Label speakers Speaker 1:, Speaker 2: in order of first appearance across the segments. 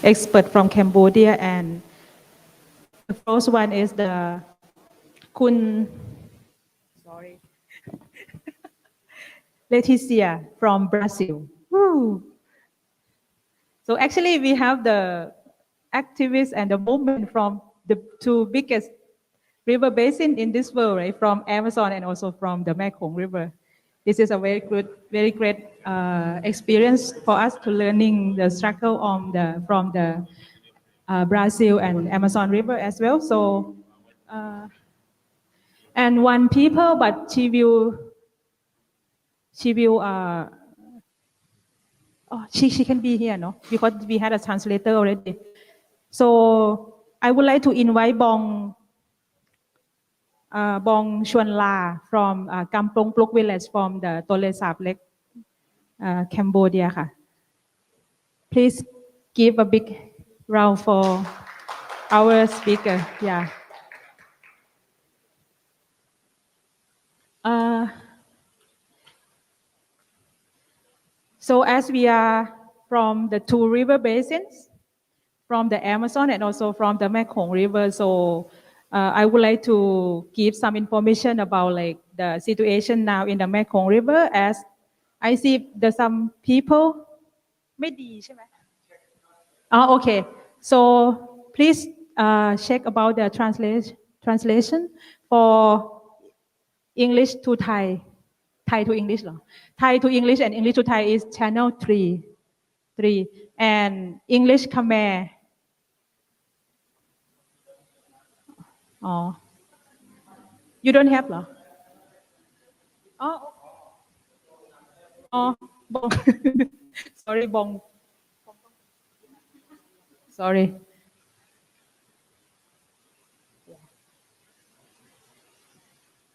Speaker 1: expert from Cambodia, and the first one is the Leticia from Brazil. Woo. So actually we have the activists and the movement from the two biggest river basin in this world, right? From Amazon and also from the Mekong River. This is a very great experience for us to learning the struggle from the Brazil and Amazon River as well. So, and one people, but she will she can be here, no? Because we had a translator already. So I would like to invite Bong Chuan La from Kampong Pluk village from the Tonle Sap Lake, Cambodia. Please give a big round for our speaker. Yeah. So as we are from the two river basins, from the Amazon and also from the Mekong River, so I would like to give some information about like the situation now in the Mekong River. As I see there's some people. Okay. So please check about the translation for English to Thai. Thai to English, Thai to English and English to Thai is channel 3, and English Khmer. Oh, you don't have, no? Bong. Sorry, Bong. Sorry.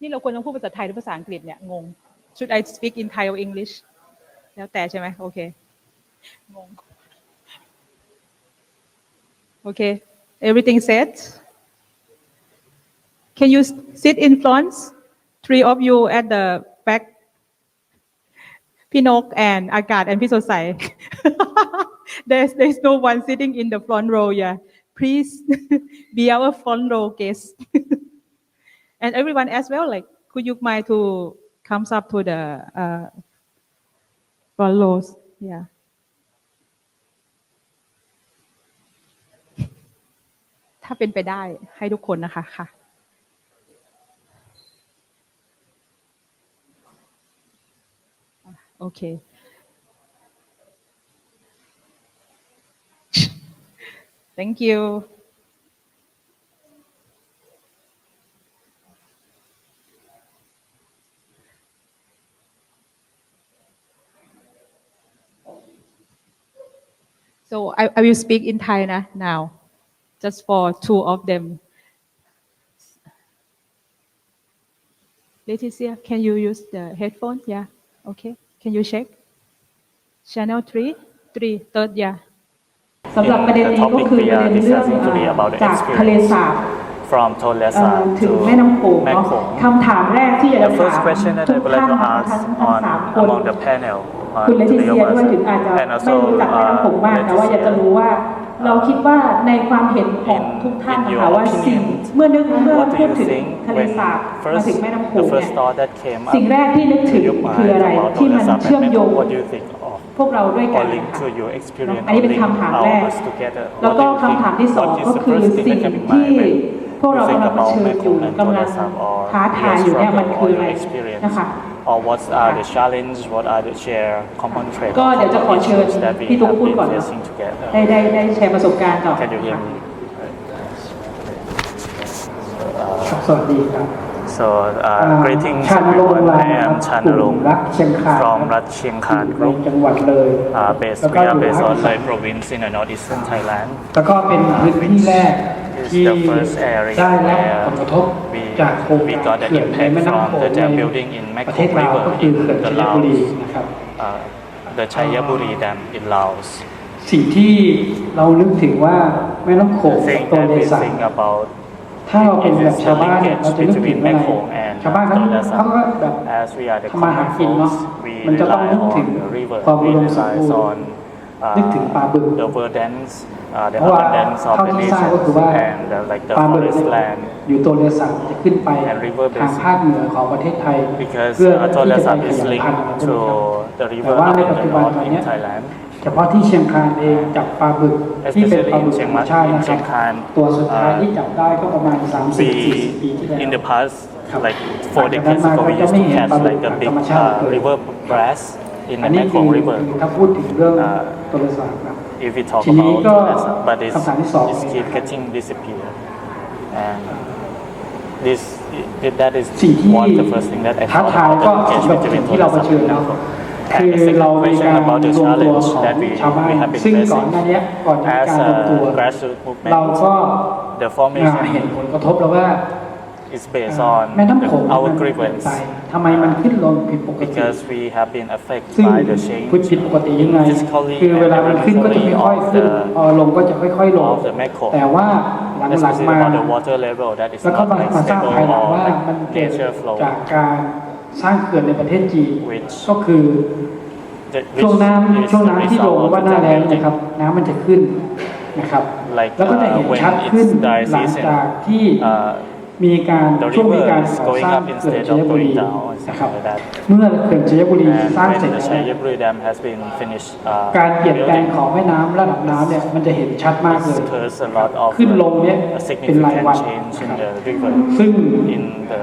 Speaker 1: นี่เราควรต้องพูดภาษาไทยหรือภาษาอังกฤษเนี่ยงง Should I speak in Thai or English แล้วแต่ใช่ไหมโอเคงง Okay, everything set. Can you sit in front? 3 of you at the back. พี่นก and อากาศ and พี่สดใส There's no one sitting in the front row. Yeah, please be our front row guest. And everyone as well, like, could you mind to come up to the front rows? Yeah.ถ้าเป็นไปได้ให้ทุกคนนะคะค่ะ Okay. Thank you. So I will speak in Thai now, just for 2 of them. Leticia, can you use the headphone? Yeah. Okay. Can you check? Channel 3, third, yeah. สำหรับประเด็นนี้ก็คือประเด็นเรื่องจากทะเลสาบ
Speaker 2: from Tonle Sap
Speaker 1: ถึงแม่น้ำโขงคำถามแรกที่อยากจะถามทุกท่านทั้ง3 คนคุณเลติเซียด้วยถึงอาจจะไม่รู้จักแม่น้ำโขงมากแต่ว่าอยากจะรู้ว่าเราคิดว่าในความเห็นของทุกท่านนะคะว่าสิ่งเมื่อพูดถึงทะเลสาบมาถึงแม่น้ำโขงเนี่ยสิ่งแรกที่นึกถึงคืออะไรที่มันเชื่อมโยงพวกเราด้วยกันอันนี้เป็นคำถามแรกแล้วก็คำถามที่2ก็คือสิ่งที่พวกเรากำลังเผชิญอยู่กำลังท้าทายอยู่เนี่ยมันคืออะไรนะคะ
Speaker 2: or what are the challenge, what are the share common trait
Speaker 1: ก็เดี๋ยวจะขอเชิญพี่ตุ๊กพูดก่อนได้แชร์ประสบการณ์ต่อ
Speaker 2: Can you hear me?
Speaker 3: สวัสดีครับ
Speaker 2: So greetings everyone. I am Channarong from Rat Chiang Khan Group. We are based on Loei Province in the northeastern Thailand.
Speaker 3: แล้วก็เป็นพื้นที่แรก
Speaker 2: This is the first area where we got the impact from the dam building in Mekong River in the Laos, the Chayaburi Dam in Laos.
Speaker 3: สิ่งที่เรานึกถึงว่าแม่น้ำโขงกับโตเลสาบถ้าเราเป็นแบบชาวบ้านเราจะนึกถึงอะไรชาวบ้านเขาก็แบบทำมาหากินเนาะมันจะต้องนึกถึงความอุดมสมบูรณ์ นึกถึงปลาบึก
Speaker 2: the verdance, the
Speaker 3: เพราะว่า
Speaker 2: abundance of
Speaker 3: เท่า
Speaker 2: the
Speaker 3: ที่ทราบก็คือ
Speaker 2: nations
Speaker 3: ว่า
Speaker 2: and like the
Speaker 3: ปลาบึก
Speaker 2: forest
Speaker 3: เนี่ย
Speaker 2: land.
Speaker 3: อยู่โตเลสาบจะขึ้นไป
Speaker 2: and river
Speaker 3: ทาง
Speaker 2: basin
Speaker 3: ภาคเหนือของประเทศไทย
Speaker 2: because
Speaker 3: เพื่อที่
Speaker 2: Tonle
Speaker 3: จะไป
Speaker 2: Sap
Speaker 3: ข
Speaker 2: is
Speaker 3: ยาย
Speaker 2: linked
Speaker 3: พันธุ์ใช่ไหม
Speaker 2: to
Speaker 3: ครับ
Speaker 2: the
Speaker 3: แต่
Speaker 2: river
Speaker 3: ว่า
Speaker 2: up
Speaker 3: ใน
Speaker 2: in
Speaker 3: ปัจ
Speaker 2: the
Speaker 3: จุบัน
Speaker 2: north
Speaker 3: ตอน
Speaker 2: in
Speaker 3: นี้
Speaker 2: Thailand.
Speaker 3: เฉพาะที่เชียงคานเองจับปลาบึกที่เป็นปลาบึกธรรมชาตินะครับ
Speaker 2: Especially in เชียงคาน
Speaker 3: ตัวสุดท้ายที่จับได้ก็ประมาณ 30-40 ปีที่แล้ว
Speaker 2: in the past,
Speaker 3: ครับ
Speaker 2: like 4 decades ago, we used to catch like a big river bass in
Speaker 3: อั
Speaker 2: the
Speaker 3: นนี้คือ
Speaker 2: Mekong River.
Speaker 3: ถ้าพูดถึงเรื่องโตเลสาบครับ
Speaker 2: If we talk
Speaker 3: ทีนี้
Speaker 2: about
Speaker 3: ก็
Speaker 2: Tonle Sap, but
Speaker 3: คำถามที่สอง
Speaker 2: it's keep getting disappear, and this that is
Speaker 3: สิ่งที่
Speaker 2: one the first thing that I
Speaker 3: ท้า
Speaker 2: thought
Speaker 3: ทาย
Speaker 2: about
Speaker 3: ก็
Speaker 2: the
Speaker 3: สำ
Speaker 2: engagement
Speaker 3: หรับสิ่ง
Speaker 2: between
Speaker 3: ที่เรา
Speaker 2: Tonle
Speaker 3: เผ
Speaker 2: Sap
Speaker 3: ชิญ
Speaker 2: and
Speaker 3: เนาะ
Speaker 2: Mekong.
Speaker 3: คือ
Speaker 2: And the second
Speaker 3: เรามี
Speaker 2: question
Speaker 3: การ
Speaker 2: about the
Speaker 3: รวมตัว
Speaker 2: challenge
Speaker 3: ของ
Speaker 2: that we
Speaker 3: ชาวบ้าน
Speaker 2: have been
Speaker 3: ซึ่งก่อน
Speaker 2: facing
Speaker 3: หน้านี้ก่อนจะมี
Speaker 2: as
Speaker 3: การรวมตัว
Speaker 2: a grassroots
Speaker 3: เรา
Speaker 2: movement.
Speaker 3: ก็
Speaker 2: The
Speaker 3: เห็น
Speaker 2: formation
Speaker 3: ผลกระทบแล้วว่า
Speaker 2: is based on
Speaker 3: แม่น้ำโขง
Speaker 2: our
Speaker 3: มันเปลี่ยน
Speaker 2: grievance
Speaker 3: ไปทำไมมันขึ้นลงผิดปกติ
Speaker 2: because we have been affected
Speaker 3: ซึ่ง
Speaker 2: by the change
Speaker 3: ผิดปกติยังไง
Speaker 2: physically
Speaker 3: คือเวลามันขึ้นก็จะ
Speaker 2: and
Speaker 3: ค่อยๆขึ้น
Speaker 2: mentally
Speaker 3: พอลงก็จะค่อยๆลง
Speaker 2: of the Mekong.
Speaker 3: แต่ว่าหลัง
Speaker 2: especially
Speaker 3: ๆมา
Speaker 2: about the water level that is
Speaker 3: แล้วก็
Speaker 2: not
Speaker 3: มา
Speaker 2: like
Speaker 3: ทราบ
Speaker 2: stable
Speaker 3: ภายหลัง
Speaker 2: or
Speaker 3: ว่า
Speaker 2: like
Speaker 3: มันเกิด
Speaker 2: nature flow
Speaker 3: จากการสร้างเขื่อนในประเทศจีน
Speaker 2: which
Speaker 3: ก็คือ
Speaker 2: which
Speaker 3: ช่วงน้ำ
Speaker 2: is
Speaker 3: ช่วง
Speaker 2: the
Speaker 3: น้ำที่ลง
Speaker 2: result
Speaker 3: ว่า
Speaker 2: of
Speaker 3: หน้า
Speaker 2: the
Speaker 3: แล้ง
Speaker 2: building
Speaker 3: นะครับน้ำมันจะขึ้นนะครับ
Speaker 2: like
Speaker 3: แล้วก็จะเห็น
Speaker 2: when
Speaker 3: ชัด
Speaker 2: it's
Speaker 3: ขึ้น
Speaker 2: dry
Speaker 3: หลัง
Speaker 2: season
Speaker 3: จากที่ มีการ
Speaker 2: the
Speaker 3: ช่วงมี
Speaker 2: river
Speaker 3: การ
Speaker 2: is
Speaker 3: ก่อ
Speaker 2: going
Speaker 3: สร้าง
Speaker 2: up
Speaker 3: เขื่อน
Speaker 2: instead
Speaker 3: ชัย
Speaker 2: of
Speaker 3: บุรี
Speaker 2: going down or
Speaker 3: นะครับ
Speaker 2: something like that
Speaker 3: เมื่อเขื่อนชัยบุรี
Speaker 2: and
Speaker 3: สร้าง
Speaker 2: when
Speaker 3: เสร็จ
Speaker 2: the
Speaker 3: แล้ว
Speaker 2: Chayaburi Dam has been finished
Speaker 3: การเปลี่ยนแปลง
Speaker 2: building
Speaker 3: ของแม่น้ำระดับน้ำเนี่ยมันจะเห็นชัดมากเลย
Speaker 2: there's a lot of
Speaker 3: ขึ้นลงเนี่ย
Speaker 2: a
Speaker 3: เป็นรายวัน
Speaker 2: significant change
Speaker 3: นะ
Speaker 2: in
Speaker 3: ครับ
Speaker 2: the river
Speaker 3: ซึ่ง
Speaker 2: in the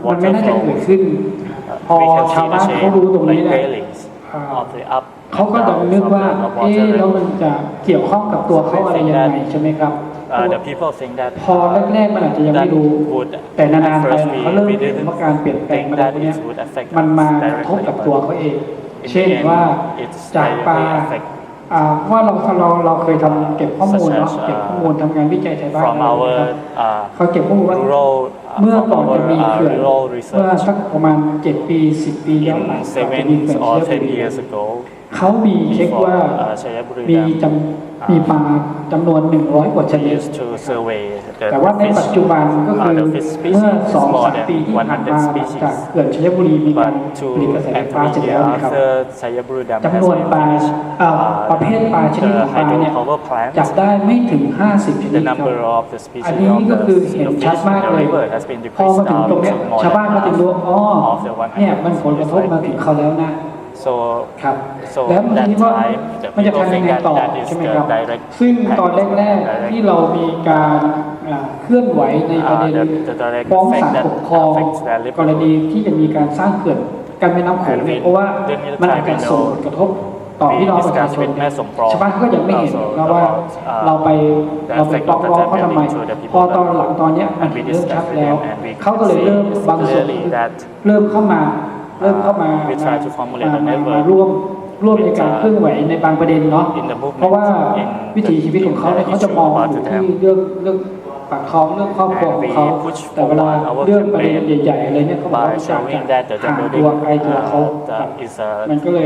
Speaker 3: มันไม่
Speaker 2: water
Speaker 3: น่าจะ
Speaker 2: flow
Speaker 3: เกิดขึ้น พอ
Speaker 2: we can
Speaker 3: ชาว
Speaker 2: see
Speaker 3: บ้า
Speaker 2: the
Speaker 3: นเขา
Speaker 2: change
Speaker 3: รู้ตรงนี้
Speaker 2: like
Speaker 3: เนี่ย
Speaker 2: valleys of the up
Speaker 3: เขาก็จะ
Speaker 2: and
Speaker 3: นึก
Speaker 2: downs
Speaker 3: ว่า
Speaker 2: of the
Speaker 3: เอ๊ะ
Speaker 2: water
Speaker 3: แล้ว
Speaker 2: level
Speaker 3: มันจะเกี่ยวข้องกับตัวเขาอะไรยังไงใช่ไหมครับ
Speaker 2: the people think that
Speaker 3: พอแรกๆมันอาจจะยังไม่รู้ แต่นานๆไปเขาเริ่มเห็นว่าการเปลี่ยนแปลงอะไรพวกเนี้ยมันมากระทบกับตัวเขาเอง เช่นว่าจากปลาว่าเราเคยทำเก็บข้อมูลเนาะเก็บข้อมูลทำงานวิจัยไทยบ้าน
Speaker 2: from
Speaker 3: เรา
Speaker 2: our
Speaker 3: เขาเก็บข้อมูลว่า
Speaker 2: rural
Speaker 3: เมื่อก่อนจะมีเขื่อน
Speaker 2: rural
Speaker 3: เมื่อ
Speaker 2: research
Speaker 3: สักประมาณ7 ปี 10 ปีย้อนหลัง
Speaker 2: in
Speaker 3: ก่อนจะมีเขื่อน
Speaker 2: 7 or
Speaker 3: เชีย
Speaker 2: 10
Speaker 3: บุรี
Speaker 2: years ago
Speaker 3: เขามีเช็คว่า
Speaker 2: Chayaburi
Speaker 3: มี
Speaker 2: Dam
Speaker 3: มีปลาจำนวน 100 กว่าช
Speaker 2: we
Speaker 3: นิด
Speaker 2: used to survey
Speaker 3: แต่ว่าใน
Speaker 2: the
Speaker 3: ปัจ
Speaker 2: fish
Speaker 3: จุบันก็คือ
Speaker 2: the fish
Speaker 3: เมื่อ
Speaker 2: species is more
Speaker 3: 2-3 ปี
Speaker 2: than
Speaker 3: ที่ผ่านมา
Speaker 2: 100
Speaker 3: หลังจาก
Speaker 2: species
Speaker 3: เขื่อนชัยบุรีมีการ
Speaker 2: but to
Speaker 3: ผลิตกระแสไฟฟ้าเสร็จ
Speaker 2: every
Speaker 3: แล้ว
Speaker 2: year
Speaker 3: นะครับ
Speaker 2: after Chayaburi Dam
Speaker 3: จำ
Speaker 2: has
Speaker 3: นวน
Speaker 2: been
Speaker 3: ปลา
Speaker 2: finished
Speaker 3: ประเภทปลาชนิดของปลาเนี่ย
Speaker 2: hydropower plants
Speaker 3: จับได้ไม่ถึง 50 ชนิ
Speaker 2: the
Speaker 3: ดครับ
Speaker 2: number of the
Speaker 3: อัน
Speaker 2: species
Speaker 3: นี้
Speaker 2: of
Speaker 3: ก็คือเห็น
Speaker 2: the
Speaker 3: ชัด
Speaker 2: fish
Speaker 3: มาก
Speaker 2: in the
Speaker 3: เลย
Speaker 2: river has been
Speaker 3: พอ
Speaker 2: decreased
Speaker 3: มาถึง
Speaker 2: down
Speaker 3: ตรงเนี้ย
Speaker 2: to more
Speaker 3: ชาวบ้านก็ถึงรู้
Speaker 2: than
Speaker 3: อ๋อ
Speaker 2: of the
Speaker 3: เนี่ยมันผลกระทบมาถึงเขาแล้วนะ
Speaker 2: so
Speaker 3: ครับ
Speaker 2: so
Speaker 3: แล้วมัน
Speaker 2: that
Speaker 3: ทีนี้ว่า
Speaker 2: time the
Speaker 3: มันจะ
Speaker 2: people
Speaker 3: ทำยัง
Speaker 2: think
Speaker 3: ไง
Speaker 2: that
Speaker 3: ต่อ
Speaker 2: that is
Speaker 3: ใช่ไหม
Speaker 2: the
Speaker 3: ครับ
Speaker 2: direct
Speaker 3: ซึ่งตอน
Speaker 2: impact,
Speaker 3: แรก
Speaker 2: direct
Speaker 3: ๆที่เรามีการเคลื่อนไหวในประเด็น
Speaker 2: the direct
Speaker 3: ฟ้องศาล
Speaker 2: effect that
Speaker 3: ปกครอง
Speaker 2: affects their livelihood
Speaker 3: กรณีที่จะมีการสร้างเขื่อนการแม่น้ำโขงเนี่ยเพราะว่ามันอาจจะส่งผลกระทบต่อพี่น้องประชาชนชาวบ้านก็ยังไม่เห็นนะว่าเราไปฟ้องร้องเขาทำไมพอตอนหลังตอนเนี้ยมันเริ่มชัดแล้วเขาก็เลยเริ่มบางส่วนเริ่มเข้ามาร่วมในการเคลื่อนไหวในบางประเด็นเนาะเพราะว่าวิถีชีวิตของเขาเนี่ยเขาจะมองอยู่ที่เรื่องปากท้องเรื่องครอบครัวของเขาแต่เวลาเรื่องประเด็นใหญ่ๆอะไรเนี่ยเขาบอกว่าจะห่างตัวใครตัวเขามันก็เลย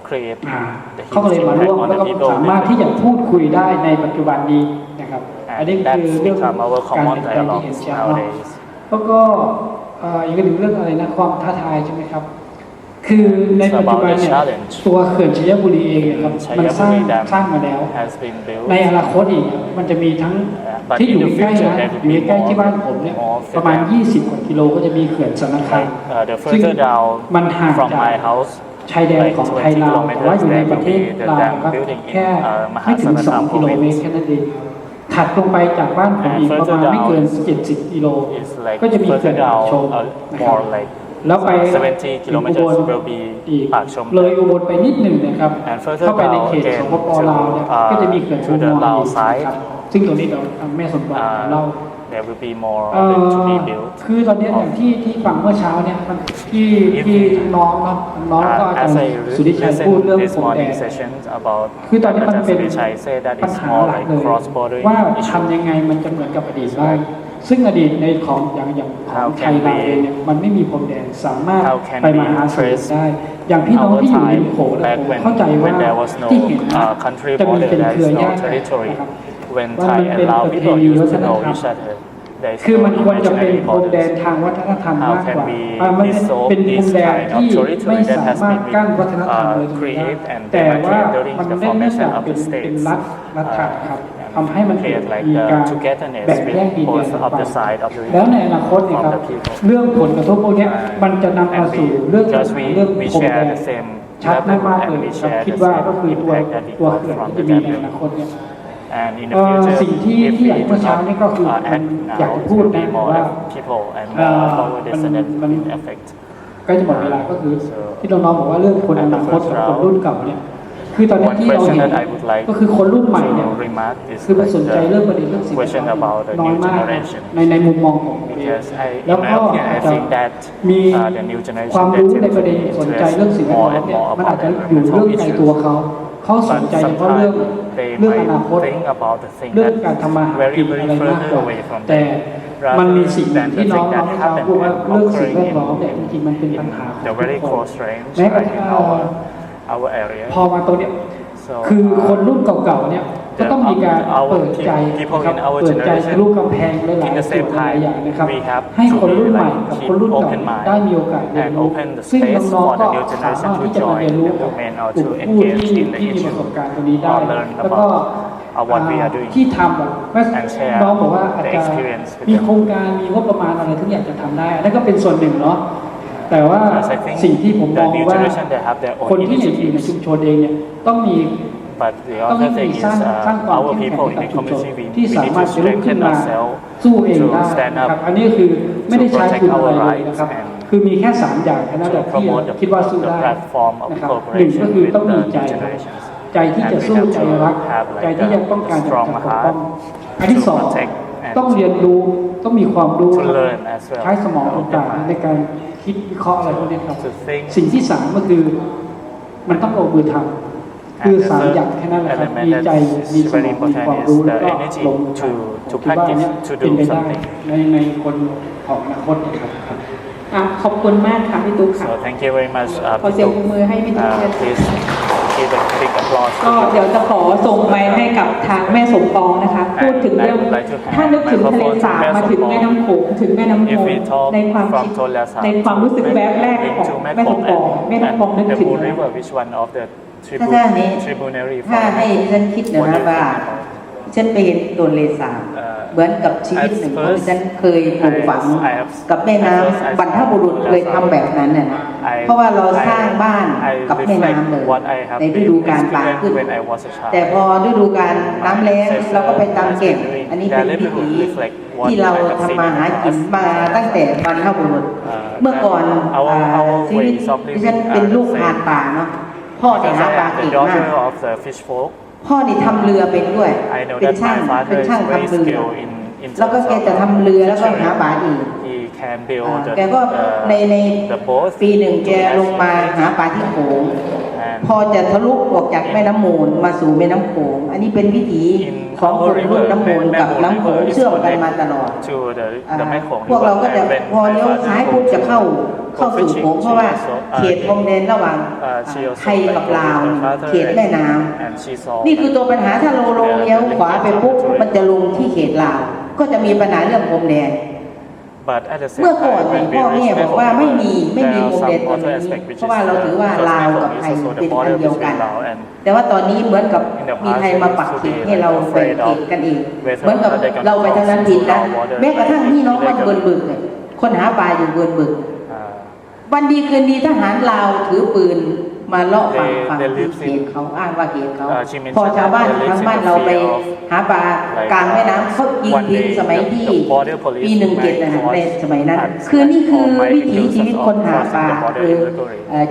Speaker 2: create
Speaker 3: เขาก็เลยมาร่วมแล้วก็สามารถที่จะพูดคุยได้ในปัจจุบันนี้นะครับอันนี้คือเรื่องการเปลี่ยนแปลงที่เห็นชัดเนาะแล้วก็อีกหนึ่งเรื่องอะไรนะความท้าทายใช่ไหมครับคือในปัจจุบันเนี่ยตัวเขื่อนชัยบุรีเองครับมันสร้างมาแล้วในอนาคตอีกมันจะมีทั้งที่อยู่ใกล้นะอยู่ใกล้ที่บ้านผมเนี่ยประมาณ20 กว่ากิโลก็จะมีเขื่อนสนคามซึ่งมันห่างจากชายแดนของไทยลาวแต่ว่าอยู่ในประเทศลาวครับแค่ไม่ถึง2 กิโลเมตรแค่นั้นเองถัดลงไปจากบ้านผมอีกประมาณไม่เกิน70 กิโลก็จะมีเขื่อนปากชมนะครับแล้วไปอุบลอีกเลยอุบลไปนิดหนึ่งนะครับเข้าไปในเขตสปป.ลาวเนี่ยก็จะมีเขื่อนอุบลอีกครับซึ่งตรงนี้เราแม่สมบัติของเรา
Speaker 2: there will be more of it to be built
Speaker 3: คือตอนนี้อย่างที่ฟังเมื่อเช้าเนี่ยมันที่น้องก็อาจารย์สุริชัยพูดเรื่องผมแดงคือตอนนี้มันเป็นปัญหาหลักเลยว่าทำยังไงมันจะเหมือนกับอดีตบ้างซึ่งอดีตในของอย่างของไทยเราเองเนี่ยมันไม่มีพรมแดนสามารถไปมาหาสู่ได้อย่างพี่น้องที่อยู่ริมโขงเนี่ยผมเข้าใจว่าที่เห็นจะมีเป็นเครือญาติกันนะครับ
Speaker 2: when Thai and Lao people used to know each other
Speaker 3: คือมันควรจะเป็นพรมแดนทางวัฒนธรรมมากกว่ามันเป็นพรมแดนที่ไม่สามารถกั้นวัฒนธรรมเลยแต่ว่ามันเนื่องจากเป็นรัฐครับทำให้มันเกิดมีการแบ่งแยกดินแดนออกไปแล้วในอนาคตเนี่ยครับเรื่องผลกระทบพวกนี้มันจะนำมาสู่เรื่องพรมแดนชัดมากๆเลยครับคิดว่าก็คือตัวเขื่อนที่จะมีในอนาคตเนี่ยสิ่งที่อยากเมื่อเช้านี้ก็คืออยากจะพูดนะว่ามันใกล้จะหมดเวลาก็คือที่น้องๆบอกว่าเรื่องคนอนาคตกับคนรุ่นเก่าเนี่ยคือตอนนี้ที่เราเห็นก็คือคนรุ่นใหม่เนี่ยคือมันสนใจเรื่องประเด็นเรื่องสิ่งต่างๆน้อยมากในมุมมองของผมเองแล้วก็อาจจะมีความรู้ในประเด็นสนใจเรื่องสิ่งแวดล้อมเนี่ยมันอาจจะอยู่เรื่องในตัวเขาสนใจเฉพาะเรื่องอนาคตเรื่องการทำมาหากินอะไรมากกว่าแต่มันมีสิ่งที่น้องพูดว่าเรื่องสิ่งแวดล้อมเนี่ยจริงๆมันเป็นปัญหาของทุกคนแม้กระทั่งพอมาตรงเนี้ยคือคนรุ่นเก่าๆเนี่ยก็ต้องมีการเปิดใจนะครับเปิดใจทะลุกำแพงหลายๆสิ่งหลายอย่างนะครับให้คนรุ่นใหม่กับคนรุ่นเก่าได้มีโอกาสเรียนรู้ซึ่งน้องๆก็สามารถที่จะมาเรียนรู้กับกลุ่มผู้ที่มีประสบการณ์ตรงนี้ได้แล้วก็ที่ทำแบบน้องบอกว่าอาจจะมีโครงการมีงบประมาณอะไรทุกอย่างจะทำได้นั่นก็เป็นส่วนหนึ่งเนาะแต่ว่าสิ่งที่ผมมองว่าคนที่อยู่ในชุมชนเองเนี่ยต้องมีสร้างความเข้มแข็งให้กับชุมชนที่สามารถจะลุกขึ้นมาสู้เองได้นะครับอันนี้คือไม่ได้ใช้ทุนอะไรเลยนะครับคือมีแค่3อย่างแค่นั้นแหละที่คิดว่าสู้ได้นะครับหนึ่งก็คือต้องมีใจที่จะสู้ใจรักใจที่ยังต้องการจะปกป้องอันที่สองต้องเรียนรู้ต้องมีความรู้ใช้สมองต่างๆในการคิดวิเคราะห์อะไรพวกนี้ครับสิ่งที่สามก็คือมันต้องลงมือทำคือ3อย่างแค่นั้นแหละครับมีใจมีสมองมีความรู้แล้วก็ลงมือทำผมคิดว่านี้เป็นไปได้ในคนของอนาคตนะครับ
Speaker 1: ขอบคุณมากค่ะพี่ตุ๊กค่ะ
Speaker 2: So thank you very much
Speaker 1: ขอเสียงปรบมือให้พี่ตุ๊ก
Speaker 2: please give a big applause
Speaker 1: ก็เดี๋ยวจะขอส่งไปให้กับทางแม่สมปองนะคะพูดถึงเรื่องถ้านึกถึงทะเลสาบมาถึงแม่น้ำโขงถึงแม่น้ำมูลในความคิดในความรู้สึกแวบแรกของแม่สมปองแม่น้ำปองนึกถึงอะไร
Speaker 4: ถ้าให้ฉันคิดนะว่าฉันไปเห็นโดนเลสาเหมือนกับชีวิตหนึ่งที่ฉันเคยปลูกฝังกับแม่น้ำบรรพบุรุษเคยทำแบบนั้นน่ะเพราะว่าเราสร้างบ้านกับแม่น้ำเลยในฤดูกาลปลาขึ้นแต่พอฤดูกาลน้ำแล้งเราก็ไปตามเก็บอันนี้เป็นวิถีที่เราทำมาหากินมาตั้งแต่บรรพบุรุษเมื่อก่อนชีวิตที่ฉันเป็นลูกหาป่าเนาะพ่อจะหาปลาเก่งมากพ่อนี่ทำเรือเป็นด้วยเป็นช่างทำเรือแล้วก็แกจะทำเรือแล้วก็หาปลาอีกแกก็ในปีหนึ่งแกลงมาหาปลาที่โขงพอจะทะลุออกจากแม่น้ำมูลมาสู่แม่น้ำโขงอันนี้เป็นวิถีของคนรุ่นน้ำมูลกับน้ำโขงเชื่อมกันมาตลอดพวกเราก็จะพอเลี้ยวซ้ายปุ๊บจะเข้าสู่โขงเพราะว่าเขตพรมแดนระหว่างไทยกับลาวเขตแม่น้ำนี่คือตัวปัญหาถ้าเราลงเลี้ยวขวาไปปุ๊บมันจะลงที่เขตลาวก็จะมีปัญหาเรื่องพรมแดนเมื่อก่อนพ่อแม่บอกว่าไม่มีพรมแดนตอนนี้เพราะว่าเราถือว่าลาวกับไทยเป็นอันเดียวกันแต่ว่าตอนนี้เหมือนกับมีไทยมาปักเขตให้เราแบ่งเขตกันเองเหมือนกับเราไปทางนั้นผิดนะแม้กระทั่งพี่น้องบ้านเบิร์นบึกคนหาปลาอยู่เบิร์นบึกวันดีคืนดีทหารลาวถือปืนมาเลาะฝั่งที่เขตเขาอ้างว่าเขตเขาพอชาวบ้านทางบ้านเราไปหาปลากลางแม่น้ำเขายิงทิ้งสมัยที่ปี17นะในสมัยนั้นคือนี่คือวิถีชีวิตคนหาปลาคือ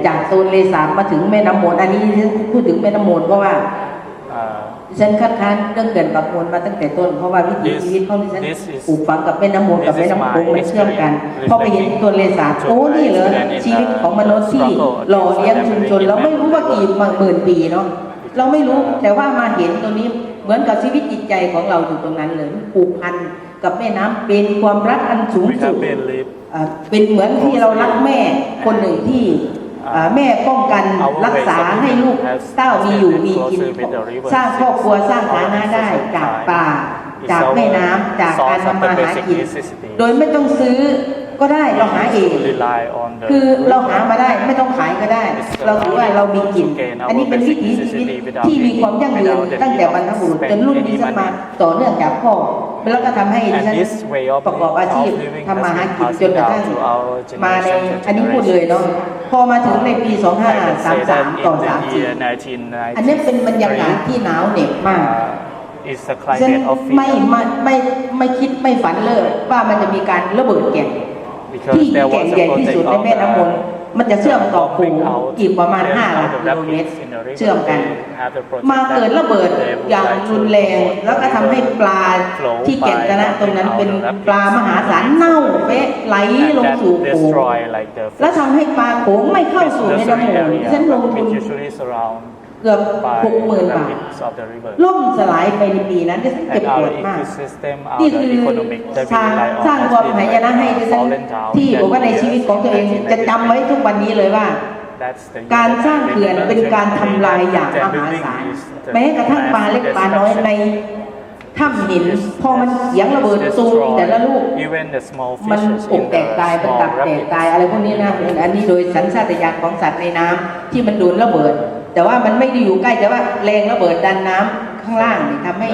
Speaker 4: จากโซนเลสาบมาถึงแม่น้ำมูลอันนี้พูดถึงแม่น้ำมูลเพราะว่าฉันคัดค้านเรื่องเกินปากมูลมาตั้งแต่ต้นเพราะว่าวิถีชีวิตเขาที่ฉันปลูกฝังกับแม่น้ำมูลกับแม่น้ำโขงมันเชื่อมกันพอไปเห็นตัวเลสาบโอ้นี่เหรอชีวิตของมนุษย์ที่หล่อเลี้ยงชุมชนเราไม่รู้ว่ากี่หมื่นปีเนาะเราไม่รู้แต่ว่ามาเห็นตัวนี้เหมือนกับชีวิตจิตใจของเราอยู่ตรงนั้นเลยผูกพันกับแม่น้ำเป็นความรักอันสูงสุดเป็นเหมือนที่เรารักแม่คนหนึ่งที่แม่ป้องกันรักษาให้ลูกเต้ามีอยู่มีกินสร้างครอบครัวสร้างฐานะได้จากป่า จากแม่น้ำจากการทำมาหากินโดยไม่ต้องซื้อก็ได้เราหาเองคือเราหามาได้ไม่ต้องขายก็ได้เราถือว่าเรามีกินอันนี้เป็นวิถีชีวิตที่มีความยั่งยืนตั้งแต่บรรพบุรุษจนรุ่นดิฉันมาต่อเนื่องจากพ่อแล้วก็ทำให้ดิฉันประกอบอาชีพทำมาหากินจนกระทั่งมาในอันนี้พูดเลยเนาะพอมาถึงในปี 2533 ต่อ 34 อันนี้เป็นบรรยากาศที่หนาวเหน็บมากฉันไม่คิดไม่ฝันเลยว่ามันจะมีการระเบิดแก่งที่แก่งใหญ่ที่สุดในแม่น้ำมนมันจะเชื่อมต่อภูอีกประมาณ5 หลักกิโลเมตรเชื่อมกันมาเกิดระเบิดอย่างรุนแรงแล้วก็ทำให้ปลาที่แก่งตรงนั้นเป็นปลามหาศาลเน่าเฟะไหลลงสู่โขงแล้วทำให้ปลาโขงไม่เข้าสู่แม่น้ำมนฉันลงทุนเกือบ 60,000 บาทล่มสลายไปในปีนั้นดิฉันเจ็บปวดมากนี่คือสร้างความหายนะให้ดิฉันที่บอกว่าในชีวิตของตัวเองจะจำไว้ทุกวันนี้เลยว่าการสร้างเขื่อนเป็นการทำลายอย่างมหาศาลแม้กระทั่งปลาเล็กปลาน้อยในถ้ำหินพอมันเสียงระเบิดตูมแต่ละลูกมันอกแตกตายมันตับแตกตายอะไรพวกนี้นะอันนี้โดยสัญชาตญาณของสัตว์ในน้ำที่มันโดนระเบิดแต่ว่ามันไม่ได้อยู่ใกล้แต่ว่าแรงระเบิดดันน้ำข้างล่างนี่ทำให้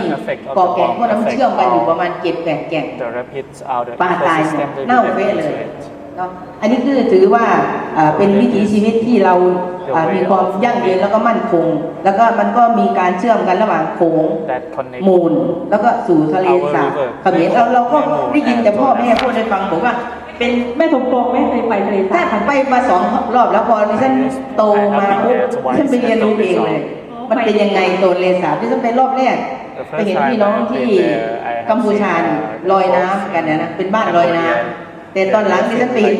Speaker 4: เกาะแก่งพวกนั้นเชื่อมกันอยู่ประมาณ7-8 แก่งปลาตายเน่าเฟะเลยเนาะอันนี้คือถือว่าเป็นวิถีชีวิตที่เรามีความยั่งยืนแล้วก็มั่นคงแล้วก็มันก็มีการเชื่อมกันระหว่างโขงมูลแล้วก็สู่ทะเลสาบเขมรเราก็ได้ยินแต่พ่อแม่พูดให้ฟังบอกว่าเป็น
Speaker 1: แม่สมปองไม่เคยไปทะเลสาบ
Speaker 4: ไปมา2 รอบแล้วพอดิฉันโตมาปุ๊บฉันไปเรียนรู้เองเลยมันเป็นยังไงโตทะเลสาบที่ฉันไปรอบแรกไปเห็นพี่น้องที่กัมพูชาลอยน้ำกันนะเป็นบ้านลอยน้ำแต่ตอนหลังที่ฉันไปเห็น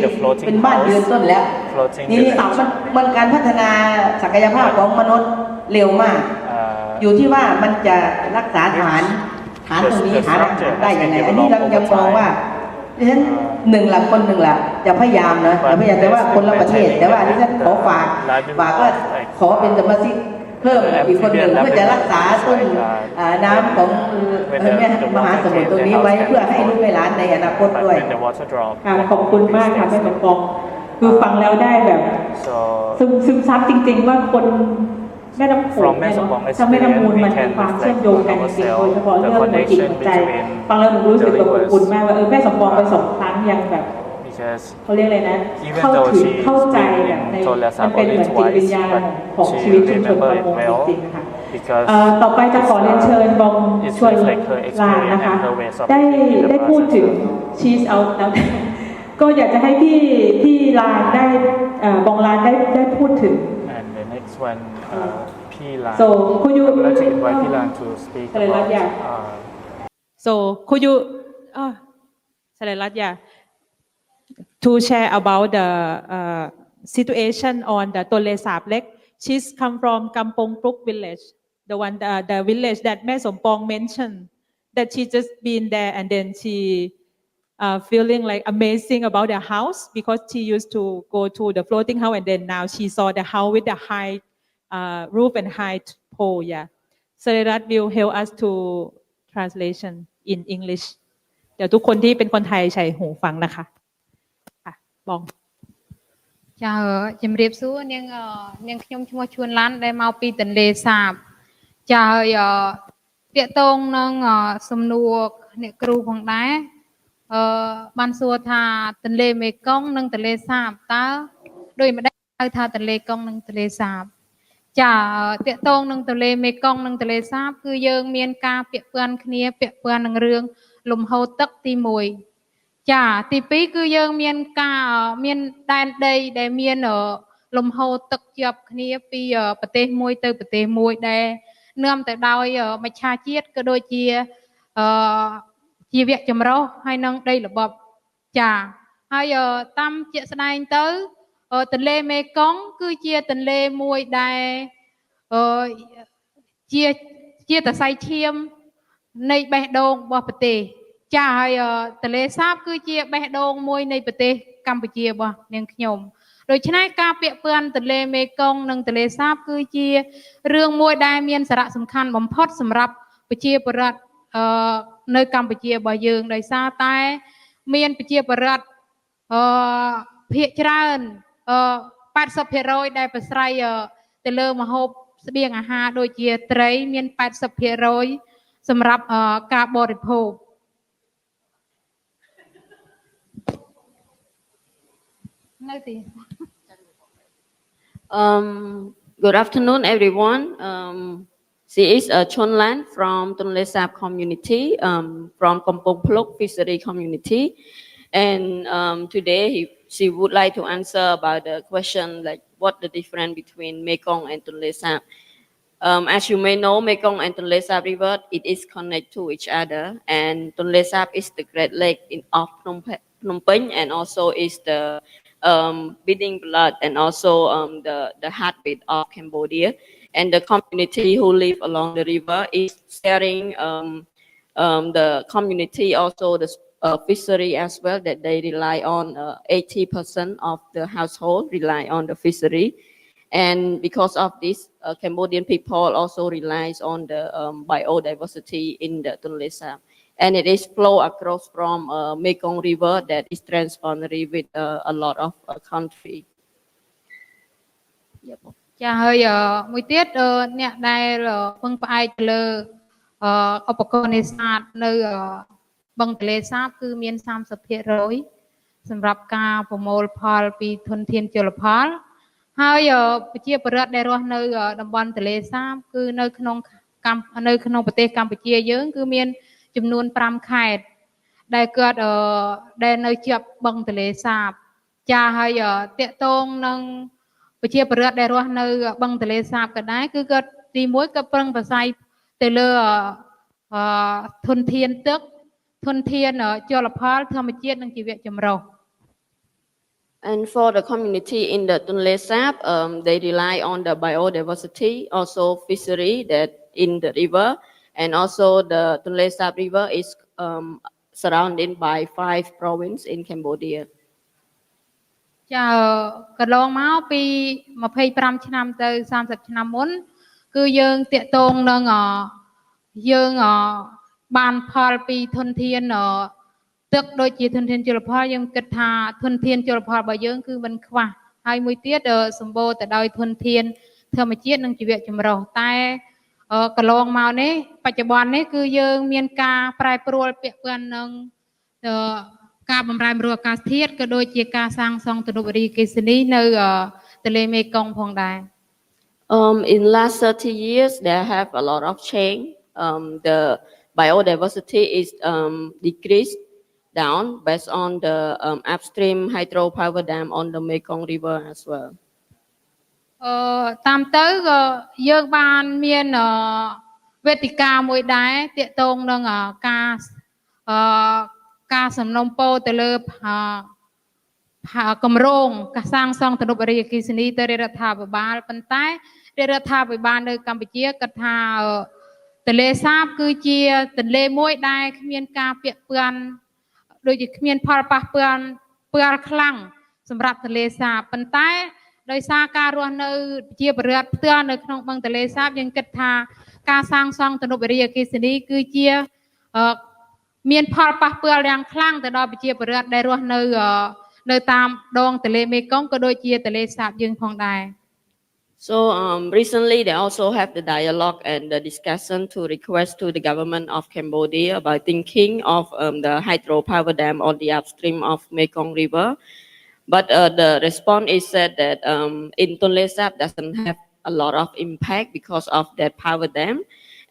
Speaker 4: เป็นบ้านยืนต้นแล้วนี่มันการพัฒนาศักยภาพของมนุษย์เร็วมากอยู่ที่ว่ามันจะรักษาฐานตรงนี้หาหลักฐานได้ยังไงอันนี้เรายังมองว่าดิฉัน1 หลักคน1 หลักจะพยายามนะพยายามแต่ว่าคนละประเทศแต่ว่าดิฉันขอฝากก็ขอเป็นสมาชิกเพิ่มอีกคนหนึ่งเพื่อจะรักษาต้นน้ำของแม่มหาสมุทรตรงนี้ไว้เพื่อให้ลูกหลานในอนาคตด้วย
Speaker 1: ขอบคุณมากค่ะแม่สมปองคือฟังแล้วได้แบบซึมซับจริงๆว่าคนแม่น้ำโขงเนี่ยถ้าแม่น้ำมูลมันมีความเชื่อมโยงกันจริงๆโดยเฉพาะเรื่องหัวจิตหัวใจฟังแล้วหนูรู้สึกแบบอบอุ่นมากว่าแม่สมปองไป2 ครั้งยังแบบเขาเรียกอะไรนะเข้าถึงเข้าใจแบบในมันเป็นเหมือนจิตวิญญาณของชีวิตชุมชนประมงจริงๆค่ะต่อไปจะขอเรียนเชิญบองช่วยลานนะคะได้พูดถึงชีสเอาแล้วก็อยากจะให้พี่ลานได้บองลานได้พูดถึงSo could you invite Pilan to speak about So could you to share about the situation on the Tonle Sap Lake. She's come from Kampong Pruk village, the village that Mae Sompong mentioned. That she just been there and then she feeling like amazing about the house because she used to go to the floating house and then now she saw the house with the high roof and high pole. Yeah, so that will help us to translation in English. เดี๋ยวทุกคนที่เป็นคนไทยใช้หูฟังนะคะค่ะบอง
Speaker 5: ចាជំរាបសួរនាងខ្ញុំឈ្មោះជួនឡាន់ដែលមកពីទន្លេសាបចាហើយតាក់ទងនឹងសំណួរអ្នកគ្រូផងដែរបានសួរថាទន្លេមេគង្គនិងទន្លេសាបតើដូចម្ដេចហៅថាទន្លេកុងនិងទន្លេសាបចាតាក់ទងនឹងទន្លេមេគង្គនិងទន្លេសាបគឺយើងមានការពាក់ព័ន្ធគ្នាពាក់ព័ន្ធនឹងរឿងលំហូរទឹកទី1ចាទី2គឺយើងមានដែនដីដែលមានលំហូរទឹកជាប់គ្នាពីប្រទេសមួយទៅប្រទេសមួយដែលនាំទៅដោយមច្ឆជាតិក៏ដូចជាជីវៈចម្រុះហើយនឹងដីល្បាប់ចាហើយតាមជាក់ស្ដែងទៅទន្លេមេគង្គគឺជាទន្លេមួយដែលជាសរសៃឈាមនៃបេះដូងរបស់ប្រទេសចាហើយទន្លេសាបគឺជាបេះដូងមួយនៃប្រទេសកម្ពុជារបស់នាងខ្ញុំដូច្នេះការពាក់ព័ន្ធទន្លេមេគង្គនិងទន្លេសាបគឺជារឿងមួយដែលមានសារៈសំខាន់បំផុតសម្រាប់ប្រជាពលរដ្ឋ នៅកម្ពុជារបស់យើងដោយសារតែមានប្រជាពលរដ្ឋភាគច្រើន80% ដែលប្រស្រ័យទៅលើម្ហូបស្បៀងអាហារដូចជាត្រីមាន 80% សម្រាប់ការបរិភោគ នៅទី
Speaker 6: Good afternoon, everyone. She is a Chonlan from Tonle Sap community, from Sompong Viengchan fishery community, and today she would like to answer about the question like what the difference between Mekong and Tonle Sap. As you may know, Mekong and Tonle Sap River it is connected to each other, and Tonle Sap is the Great Lake of Phnom Penh, and also is the beating blood and also the heartbeat of Cambodia. And the community who live along the river is sharing the community also the fishery as well, that they rely on 80% of the household rely on the fishery. And because of this, Cambodian people also relies on the biodiversity in the Tonle Sap. And it is flow across from Mekong River that is transboundary with a lot of country. Yep.
Speaker 5: ចាហើយមួយទៀតអ្នកដែលពឹងផ្អែកទៅលើឧបករណ៍នេសាទនៅបឹងទន្លេសាបគឺមាន 30% សម្រាប់ការប្រមូលផលពីធនធានជលផលហើយប្រជាពលរដ្ឋដែលរស់នៅតំបន់ទន្លេសាបគឺនៅក្នុងប្រទេសកម្ពុជាយើងគឺមានចំនួន 5 ខេត្តដែលគាត់ដែលនៅជាប់បឹងទន្លេសាបចាហើយតាក់ទងនឹងប្រជាពលរដ្ឋដែលរស់នៅបឹងទន្លេសាបក៏ដែរគឺគាត់ទីមួយក៏ប្រឹងប្រស័យទៅលើធនធានទឹកធនធានជលផលធម្មជាតិនិងជីវៈចម្រុះ
Speaker 6: And for the community in the Tonle Sap, they rely on the biodiversity, also fishery that in the river, and also the Tonle Sap River is surrounded by 5 provinces in Cambodia.
Speaker 5: ចាកន្លងមកពី 25 ឆ្នាំទៅ 30 ឆ្នាំមុនគឺយើងតាក់ទងនឹងយើងបានផលពីធនធានទឹកដូចជាធនធានជលផលយើងគិតថាធនធានជលផលរបស់យើងគឺមិនខ្វះហើយមួយទៀតសម្បូរទៅដោយធនធានធម្មជាតិនិងជីវៈចម្រុះតែកន្លងមកនេះបច្ចុប្បន្ននេះគឺយើងមានការប្រែប្រួលពាក់ព័ន្ធនឹងការបម្រែបម្រួលអាកាសធាតុក៏ដូចជាការសាងសង់ទំនប់វារីអគ្គិសនីនៅទន្លេមេគង្គផងដែរ
Speaker 6: In last 30 years there have a lot of change. The biodiversity is decreased down based on the upstream hydropower dam on the Mekong River as well.
Speaker 5: តាមទៅយើងបានមានវេទិកាមួយដែរតាក់ទងនឹងការសំណូមពរទៅលើគម្រោងការសាងសង់ទំនប់វារីអគ្គិសនីទៅរដ្ឋាភិបាលប៉ុន្តែរដ្ឋាភិបាលនៅកម្ពុជាគិតថាទន្លេសាបគឺជាទន្លេមួយដែលគ្មានការពាក់ព័ន្ធដូចជាគ្មានផលប៉ះពាល់ខ្លាំងសម្រាប់ទន្លេសាបប៉ុន្តែដោយសារការរស់នៅជាប្រវត្តិផ្ទាល់នៅក្នុងបឹងទន្លេសាបយើងគិតថាការសាងសង់ទំនប់វារីអគ្គិសនីគឺជាមានផលប៉ះពាល់យ៉ាងខ្លាំងទៅដល់ប្រជាពលរដ្ឋដែលរស់នៅតាមដងទន្លេមេគង្គក៏ដូចជាទន្លេសាបយើងផងដែរ
Speaker 6: So recently they also have the dialogue and the discussion to request to the government of Cambodia about thinking of the hydropower dam on the upstream of Mekong River. But the response is said that in Tonle Sap doesn't have a lot of impact because of that power dam.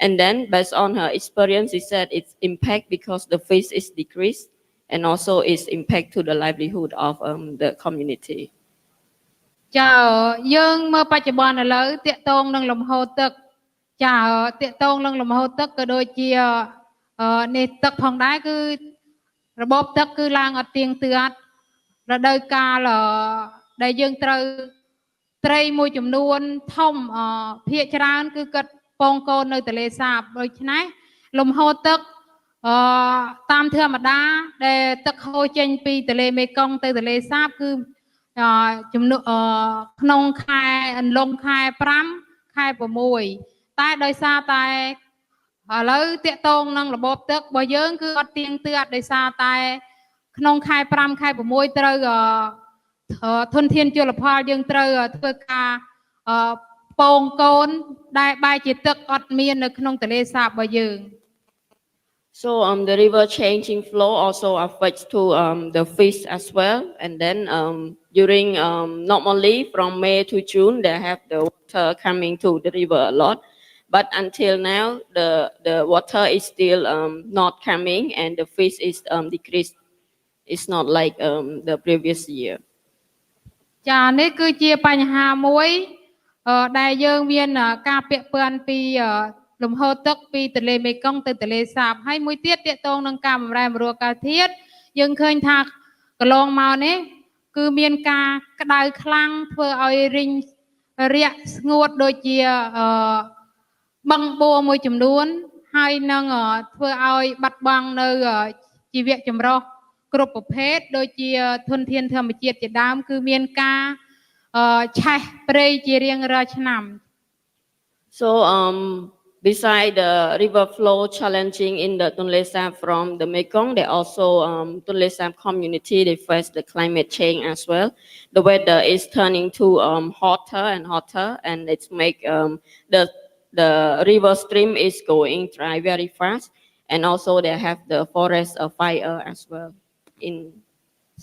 Speaker 6: And then based on her experience, she said it's impact because the fish is decreased and also its impact to the livelihood of the community.
Speaker 5: ចាយើងមើលបច្ចុប្បន្នឥឡូវតាក់ទងនឹងលំហូរទឹកចាតាក់ទងនឹងលំហូរទឹកក៏ដូចជានេះទឹកផងដែរគឺរបបទឹកគឺឡើងអត់ទៀងទាត់រដូវកាលដែលយើងត្រូវត្រីមួយចំនួនធំភាគច្រើនគឺគាត់ពងកូននៅទន្លេសាបដូច្នេះលំហូរទឹកតាមធម្មតាដែលទឹកហូរចេញពីទន្លេមេគង្គទៅទន្លេសាបគឺចំនួនក្នុងខែអន្លង់ខែ5ខែ6តែដោយសារតែ Lâu tiệt tông năng là bóp tức bao giờ cứ ở tiếng tựa để xa tay nông khai pram khai của môi trời thôn thiên chưa lập hoa dương trời thưa ca pong côn đại bài chỉ tức ở miền ở nông Tonle Sap bao giờ.
Speaker 6: So the river changing flow also affects to the fish as well. And then during normally from May to June they have the water coming to the river a lot. But until now the water is still not coming and the fish is decreased. It's not like the previous year.
Speaker 5: ចា នេះគឺជាបញ្ហាមួយដែលយើងមានការពាក់ព័ន្ធពីលំហូរទឹកពីទន្លេមេគង្គទៅទន្លេសាបហើយមួយទៀតទាក់ទងនឹងការបម្រែបម្រួលអាកាសធាតុយើងឃើញថាកន្លងមកនេះគឺមានការក្តៅខ្លាំងធ្វើឲ្យរីងរាក់ស្ងួតដូចជាបឹងបួរមួយចំនួនហើយនឹងធ្វើឲ្យបាត់បង់នៅជីវៈចម្រុះគ្រប់ប្រភេទដូចជាធនធានធម្មជាតិជាដើមគឺមានការឆេះព្រៃជារៀងរាល់ឆ្នាំ
Speaker 6: So beside the river flow challenging in the Tonle Sap from the Mekong, they also Tonle Sap community they face the climate change as well. The weather is turning to hotter and hotter, and it's make the river stream is going dry very fast, and also they have the forest fire as well. In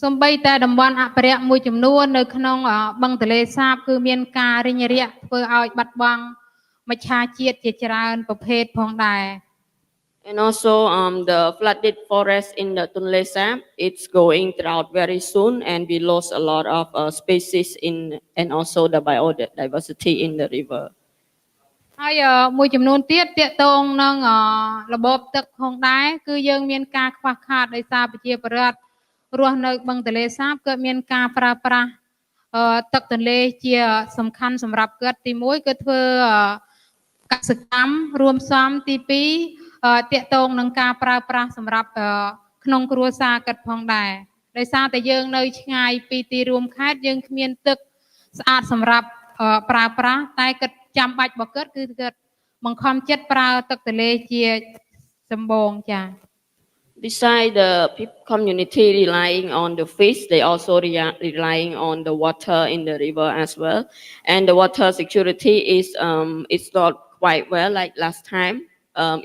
Speaker 5: សំបីតែតំបន់អភិរក្សមួយចំនួននៅក្នុងបឹងទន្លេសាបគឺមានការរិញរាក់ធ្វើឲ្យបាត់បង់មច្ឆជាតិជាច្រើនប្រភេទផងដែរ
Speaker 6: And also the flooded forest in the Tonle Sap it's going drought very soon and we lost a lot of species in and also the biodiversity in the river.
Speaker 5: ហើយមួយចំនួនទៀតទាក់ទងនឹងរបបទឹកផងដែរគឺយើងមានការខ្វះខាតដោយសារប្រជាពលរដ្ឋរស់នៅបឹងទន្លេសាបគឺមានការប្រើប្រាស់ទឹកទន្លេជាសំខាន់សម្រាប់គាត់ទី1គឺធ្វើកសិកម្មរួមផ្សំទី2ទាក់ទងនឹងការប្រើប្រាស់សម្រាប់ក្នុងគ្រួសារគាត់ផងដែរដោយសារតែយើងនៅឆ្ងាយពីទីរួមខេត្តយើងគ្មានទឹកស្អាតសម្រាប់ប្រើប្រាស់តែគាត់ចាំបាច់របស់គាត់គឺគាត់បង្ខំចិត្តប្រើទឹកទន្លេជាសម្បូរចា៎
Speaker 6: Besides the community relying on the fish, they also relying on the water in the river as well. And the water security is it's not quite well like last time.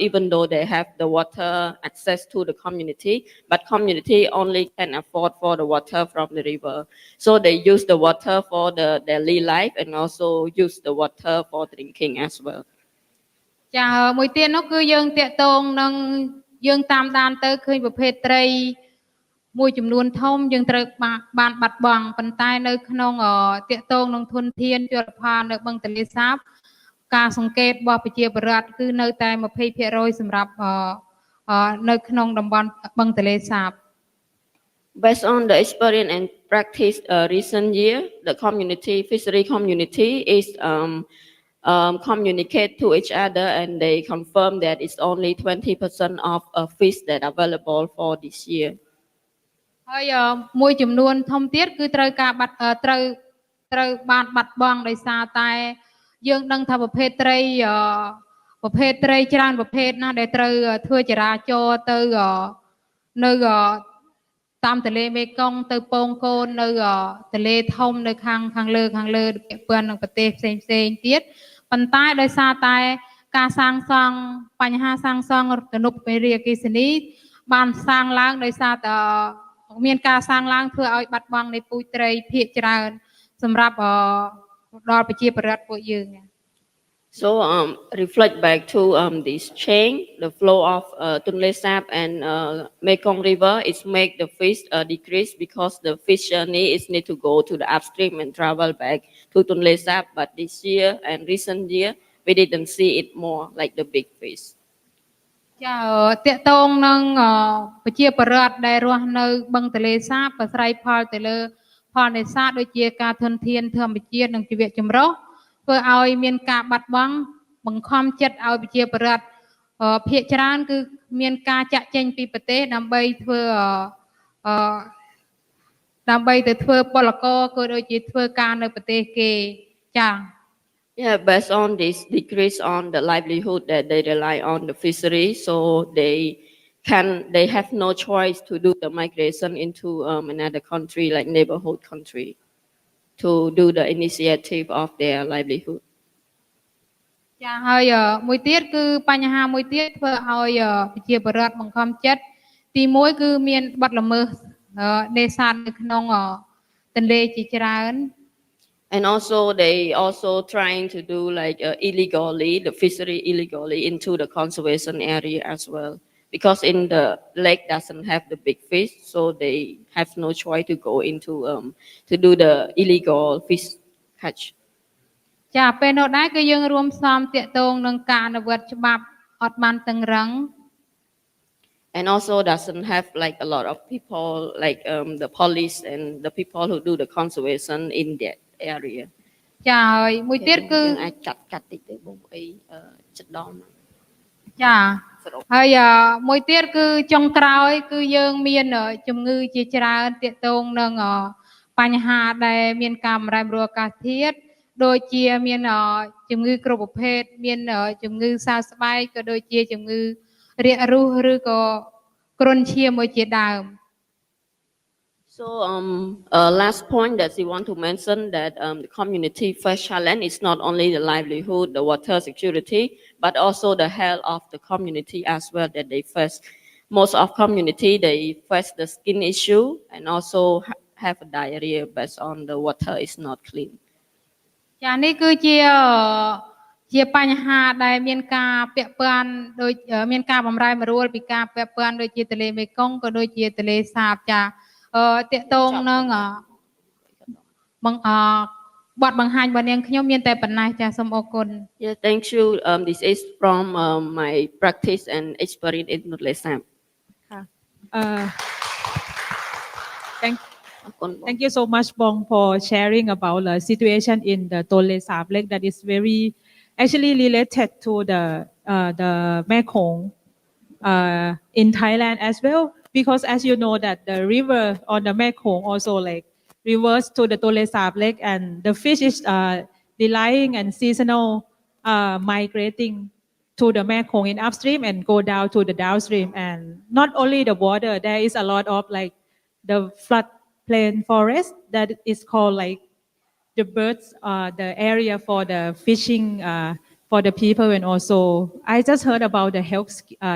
Speaker 6: Even though they have the water access to the community, but community only can afford for the water from the river. So they use the water for the daily life and also use the water for drinking as well.
Speaker 5: ចាមួយទៀតនោះគឺយើងតាក់ទងនឹងយើងតាមដានទៅឃើញប្រភេទត្រីមួយចំនួនធំយើងត្រូវបានបាត់បង់ប៉ុន្តែនៅក្នុងតាក់ទងនឹងធនធានជលផលនៅបឹងទន្លេសាបការសង្កេតរបស់ប្រជាពលរដ្ឋគឺនៅតែ 20% សម្រាប់នៅក្នុងតំបន់បឹងទន្លេសាប
Speaker 6: Based on the experience and practice recent year, the community fishery community is communicate to each other and they confirm that it's only 20% of fish that are available for this year.
Speaker 5: ហើយមួយចំនួនធំទៀតគឺត្រូវការត្រូវបានបាត់បង់ដោយសារតែយើងដឹងថាប្រភេទត្រីច្រើនប្រភេទណាដែលត្រូវធ្វើចរាចរណ៍ទៅនៅតាមទន្លេមេគង្គទៅពងកូននៅទន្លេធំនៅខាងលើពាក់ព័ន្ធនឹងប្រទេសផ្សេងទៀតប៉ុន្តែដោយសារតែការសាងសង់បញ្ហាសាងសង់ទំនប់វារីអគ្គិសនីបានសាងឡើងដោយសារតែមានការសាងឡើងធ្វើឲ្យបាត់បង់នៃពូជត្រីភាគច្រើនសម្រាប់ដល់ប្រជាពលរដ្ឋពួកយើង
Speaker 6: So reflect back to this change, the flow of Tonle Sap and Mekong River is make the fish decrease because the fish journey is need to go to the upstream and travel back to Tonle Sap. But this year and recent year, we didn't see it more like the big fish.
Speaker 5: ចាតាក់ទងនឹងប្រជាពលរដ្ឋដែលរស់នៅបឹងទន្លេសាបអាស្រ័យផលទៅលើផលនេសាទដូចជាការធនធានធម្មជាតិនិងជីវៈចម្រុះធ្វើឲ្យមានការបាត់បង់បង្ខំចិត្តឲ្យប្រជាពលរដ្ឋភាគច្រើនគឺមានការចាក់ចេញពីប្រទេសដើម្បីទៅធ្វើពលករក៏ដូចជាធ្វើការនៅប្រទេសគេចា
Speaker 6: Yeah, based on this decrease on the livelihood that they rely on the fishery, so they have no choice to do the migration into another country like neighborhood country to do the initiative of their livelihood.
Speaker 5: ចាហើយមួយទៀតគឺបញ្ហាមួយទៀតធ្វើឲ្យប្រជាពលរដ្ឋបង្ខំចិត្តទី1គឺមានបទល្មើសនេសាទនៅក្នុងទន្លេជាច្រើន
Speaker 6: And also they also trying to do like illegally the fishery illegally into the conservation area as well because in the lake doesn't have the big fish so they have no choice to go into to do the illegal fish catch
Speaker 5: ចាពេលនោះដែរគឺយើងរួមផ្សំតាក់ទងនឹងការអនុវត្តច្បាប់អត់បានតឹងរ៉ឹង
Speaker 6: and also doesn't have like a lot of people like the police and the people who do the conservation in that area
Speaker 5: ចាហើយមួយទៀតគឺ
Speaker 6: យើងអាចកាត់តិចទៅបងអីចិត្តដល់
Speaker 5: ចាហើយមួយទៀតគឺចុងក្រោយគឺយើងមានជំងឺជាច្រើនតាក់ទងនឹងបញ្ហាដែលមានការបំរែបំរួលអាកាសធាតុដូចជាមានជំងឺគ្រប់ប្រភេទមានជំងឺសើស្បែកក៏ដូចជាជំងឺរាគរូសឬក៏គ្រុនឈាមមួយជាដើម
Speaker 6: So last point that we want to mention that the community first challenge is not only the livelihood, the water security, but also the health of the community as well that they face. Most of community they face the skin issue and also have a diarrhea based on the water is not clean.
Speaker 5: ចានេះគឺជាបញ្ហាដែលមានការពាក់ព័ន្ធដូចមានការបម្រែបម្រួលពីការពាក់ព័ន្ធដូចជាទន្លេមេគង្គក៏ដូចជាទន្លេសាបចាតាក់ទងនឹងបទបង្ហាញរបស់នាងខ្ញុំមានតែប៉ុណ្ណេះចាសូមអរគុណ
Speaker 6: Yeah, thank you. This is from my practice and experience in Tonle Sap.
Speaker 7: Thank you so much, Bong, for sharing about the situation in the Tonle Sap Lake that is very actually related to the Mekong in Thailand as well. Because as you know that the river on the Mekong also like reverse to the Tonle Sap Lake and the fish is relying and seasonal migrating to the Mekong in upstream and go down to the downstream. And not only the water, there is a lot of like the floodplain forest that is called like the birds, the area for the fishing for the people. And also I just heard about the health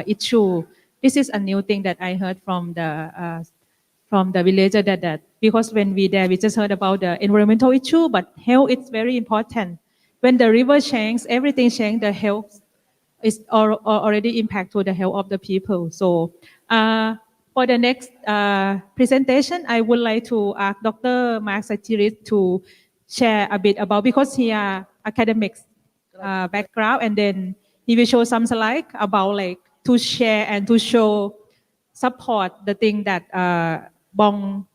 Speaker 7: issue. This is a new thing that I heard from the villager that because when we there, we just heard about the environmental issue, but health is very important. When the river changes, everything changes, the health is already impact to the health of the people. So for the next presentation, I would like to ask Dr. Mark Sithirith to share a bit about, because he are academics background, and then he will show some slide about like to share and to show support the thing that Bong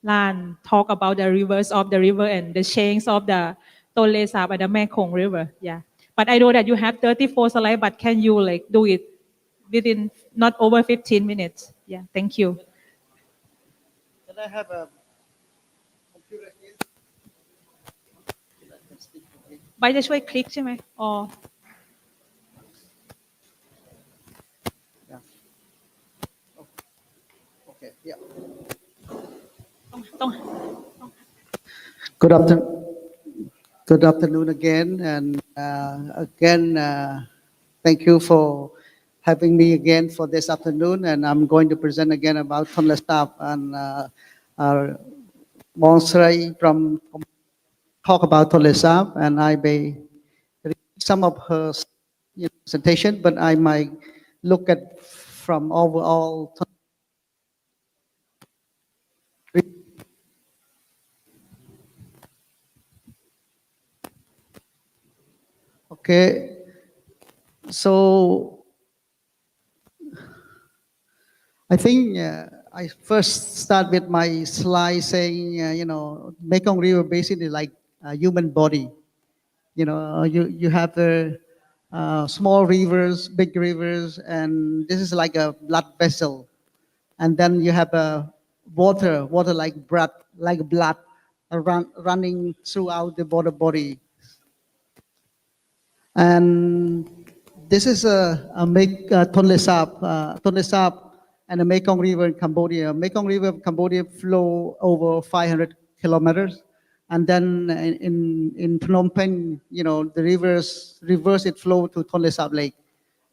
Speaker 7: Lan talk about the rivers of the river and the change of the Tonle Sap and the Mekong River. Yeah, but I know that you have 34 slides, but can you like do it within not over 15 minutes? Yeah, thank you.
Speaker 8: Can I have a computer here?
Speaker 7: ใบจะช่วยคลิกใช่ไหมอ๋อ
Speaker 8: Okay, yeah.
Speaker 7: ต้อง
Speaker 8: Good afternoon again, and again, thank you for having me again for this afternoon. And I'm going to present again about Tonle Sap and our Sohsai from talk about Tonle Sap, and I may read some of her presentation, but I might look at from overall. Okay, so I think I first start with my slide saying, Mekong River Basin is like a human body. You have the small rivers, big rivers, and this is like a blood vessel. And then you have water like blood running throughout the body. And this is Tonle Sap, Tonle Sap and the Mekong River in Cambodia. Mekong River in Cambodia flow over 500 kilometers. And then in Phnom Penh, the reverse it flow to Tonle Sap Lake.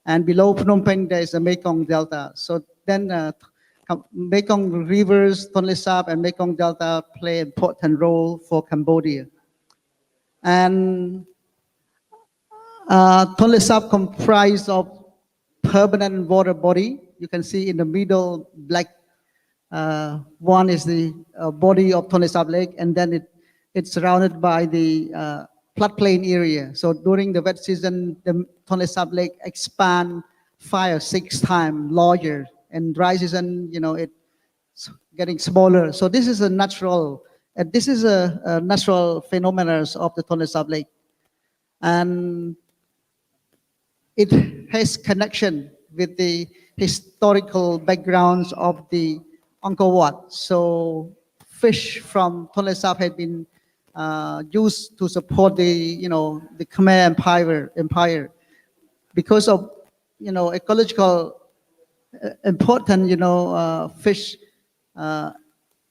Speaker 8: And below Phnom Penh, there is the Mekong Delta. So then Mekong rivers, Tonle Sap and Mekong Delta play an important role for Cambodia. And Tonle Sap comprised of permanent water body. You can see in the middle black one is the body of Tonle Sap Lake, and then it's surrounded by the floodplain area. So during the wet season, the Tonle Sap Lake expand 5 or 6 times larger, and dry season, it's getting smaller. So this is a natural phenomenon of the Tonle Sap Lake, and it has connection with the historical backgrounds of the Angkor Wat. So fish from Tonle Sap had been used to support the Khmer Empire because of ecological important fish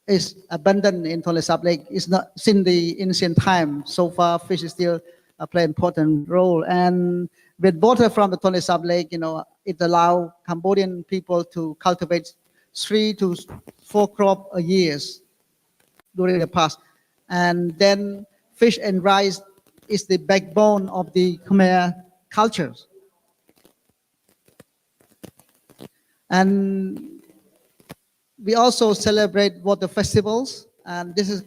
Speaker 8: is abundant in Tonle Sap Lake. It's not since the ancient time. So far, fish is still play an important role. And with water from the Tonle Sap Lake, it allows Cambodian people to cultivate 3 to 4 crops a year during the past. And then fish and rice is the backbone of the Khmer cultures. And we also celebrate water festivals, and this is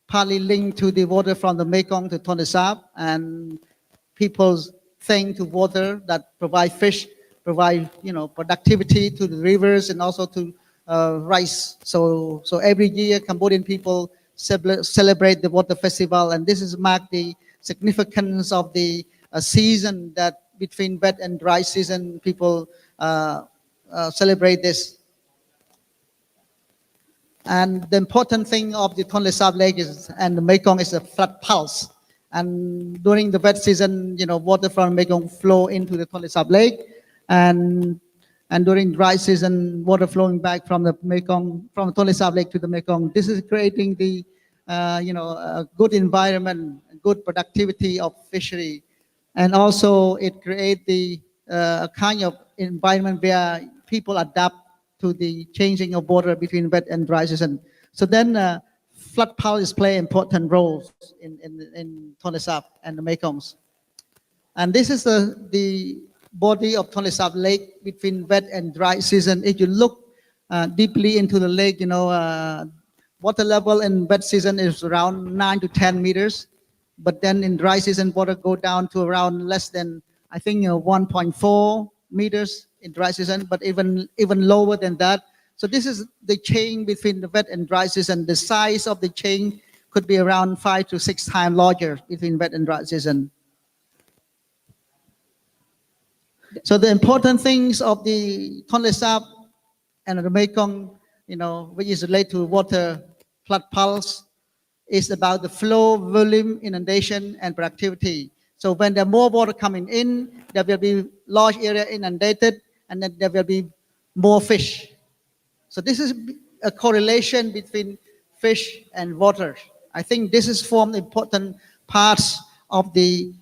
Speaker 8: partly linked to the water from the Mekong to Tonle Sap, and people's thing to water that provide fish, provide productivity to the rivers and also to rice. So every year Cambodian people celebrate the water festival, and this is mark the significance of the season that between wet and dry season people celebrate this. And the important thing of the Tonle Sap Lake and the Mekong is a flood pulse. And during the wet season, water from Mekong flow into the Tonle Sap Lake, and during dry season, water flowing back from the Mekong, from Tonle Sap Lake to the Mekong. This is creating the a good environment, good productivity of fishery, and also it creates the kind of environment where people adapt to the changing of water between wet and dry season. So then flood pulse play important roles in Tonle Sap and the Mekongs. And this is the body of Tonle Sap Lake between wet and dry season. If you look deeply into the lake, water level in wet season is around 9 to 10 meters. But then in dry season, water go down to around less than, I think, 1.4 meters in dry season, but even lower than that. So this is the chain between the wet and dry season. The size of the chain could be around 5 to 6 times larger between wet and dry season. So the important things of the Tonle Sap and the Mekong, which is related to water flood pulse, is about the flow, volume, inundation, and productivity. So when there are more water coming in, there will be large area inundated, and then there will be more fish. So this is a correlation between fish and water. I think this is formed important parts of the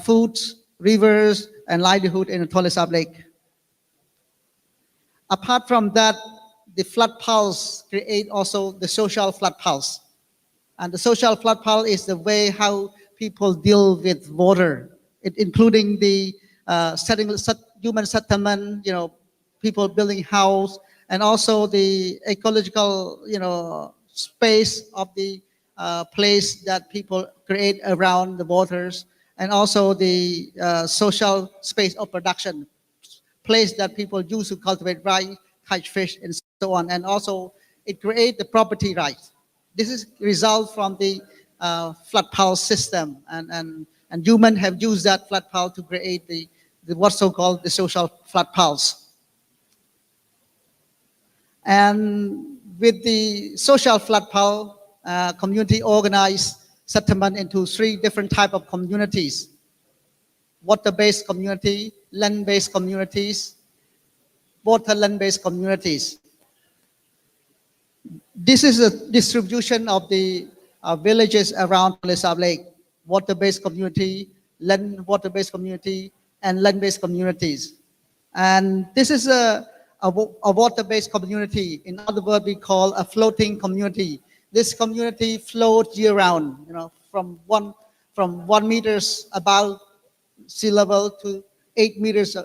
Speaker 8: foods, rivers, and livelihood in the Tonle Sap Lake. Apart from that, the flood pulse create also the social flood pulse. And the social flood pulse is the way how people deal with water, including the human settlement, people building house, and also the ecological, space of the place that people create around the waters, and also the social space of production, place that people use to cultivate rice, catch fish, and so on. And also it creates the property rights. This is result from the flood pulse system, and humans have used that flood pulse to create the what's so-called the social flood pulse. And with the social flood pulse, community organized settlement into 3 different types of communities. water-based community, land-based communities, water land-based communities. This is a distribution of the villages around Tonle Sap Lake, water-based community, land water-based community, and land-based communities. And this is a water-based community. In other words, we call a floating community. This community floats year-round, from 1 meters above sea level to 8 meters,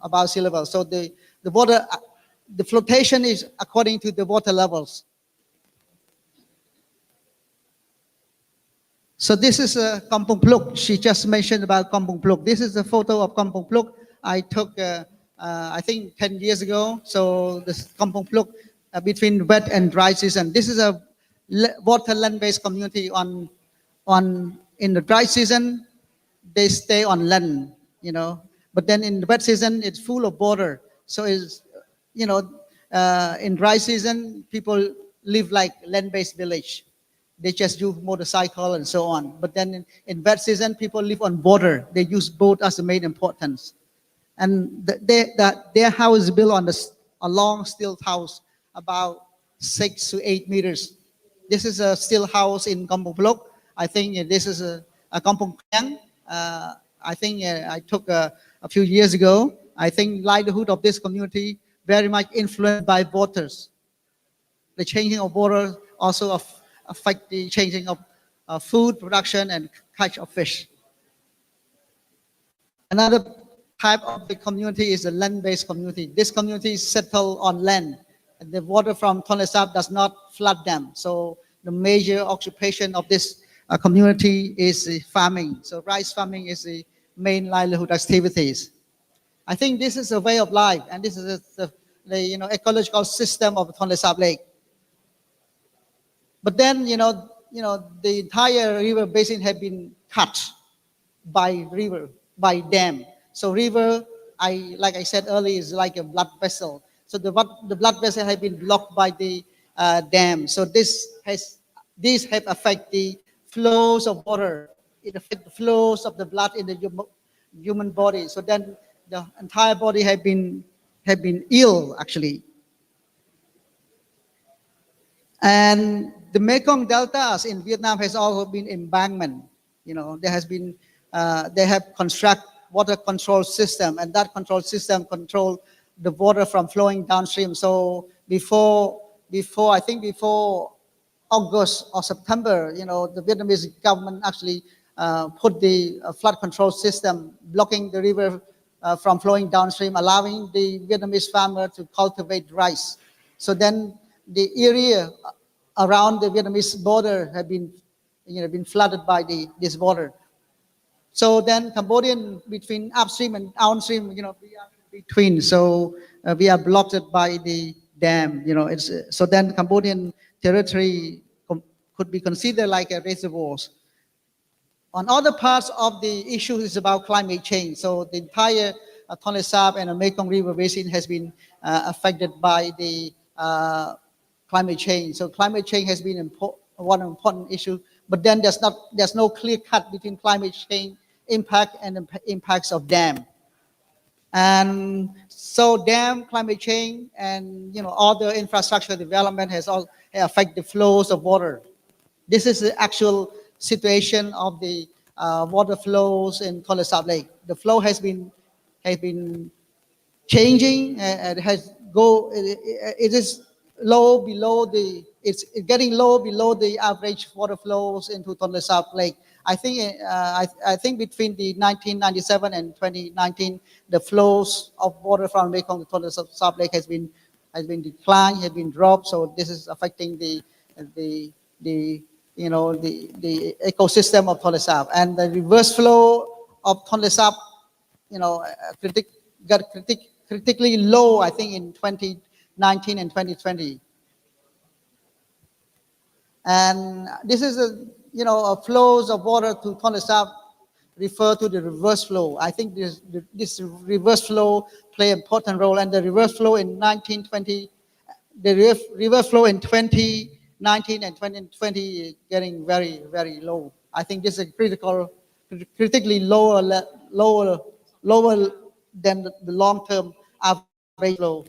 Speaker 8: above sea level. So the water, the flotation is according to the water levels. So this is Kampong Pluk. She just mentioned about Kampong Pluk. This is a photo of Kampong Pluk I took, I think 10 years ago. So this Kampong Pluk between wet and dry season. This is a water land-based community in the dry season, they stay on land, but then in the wet season, it's full of water. So it's, in dry season, people live like land-based village. They just use motorcycle and so on. But then in wet season, people live on water. They use boat as the main importance. And their house is built on a long steel house, about 6 to 8 meters. This is a steel house in Kampong Pluk. I think this is a Kampong Kriang. I think I took a few years ago. I think livelihood of this community very much influenced by waters. The changing of water also affect the changing of food production and catch of fish. Another type of the community is a land-based community. This community is settled on land. And the water from Tonle Sap does not flood them. So the major occupation of this community is farming. So rice farming is the main livelihood activities. I think this is a way of life, and this is the ecological system of Tonle Sap Lake. But then the entire river basin had been cut by dam. So river, like I said earlier, is like a blood vessel. So the blood vessel has been blocked by the dam. So these have affected the flows of water. It affects the flows of the blood in the human body. So then the entire body have been ill actually. And the Mekong deltas in Vietnam has also been embankment. There has been they have construct water control system, and that control system control the water from flowing downstream. So before August or September, the Vietnamese government actually put the flood control system blocking the river from flowing downstream, allowing the Vietnamese farmer to cultivate rice. So then the area around the Vietnamese border have been flooded by this water. So then Cambodian between upstream and downstream, we are between. So we are blocked by the dam. So then Cambodian territory could be considered like a reservoir. On other parts of the issue is about climate change. So the entire Tonle Sap and the Mekong River Basin has been affected by the climate change. So climate change has been one important issue. But then there's no clear cut between climate change impact and the impacts of dam. And so dam, climate change, and other infrastructure development has all affected the flows of water. This is the actual situation of the water flows in Tonle Sap Lake. The flow has been changing. It is low below it's getting low below the average water flows into Tonle Sap Lake. I think between the 1997 and 2019, the flows of water from Mekong to Tonle Sap Lake has been declined, has been dropped. So this is affecting the ecosystem of Tonle Sap, and the reverse flow of Tonle Sap, got critically low, I think, in 2019 and 2020. And this is flows of water to Tonle Sap refer to the reverse flow. I think this reverse flow play an important role, and the reverse flow in 1920, the reverse flow in 2019 and 2020 getting very, very low. I think this is a critically lower lower than the long-term average flow.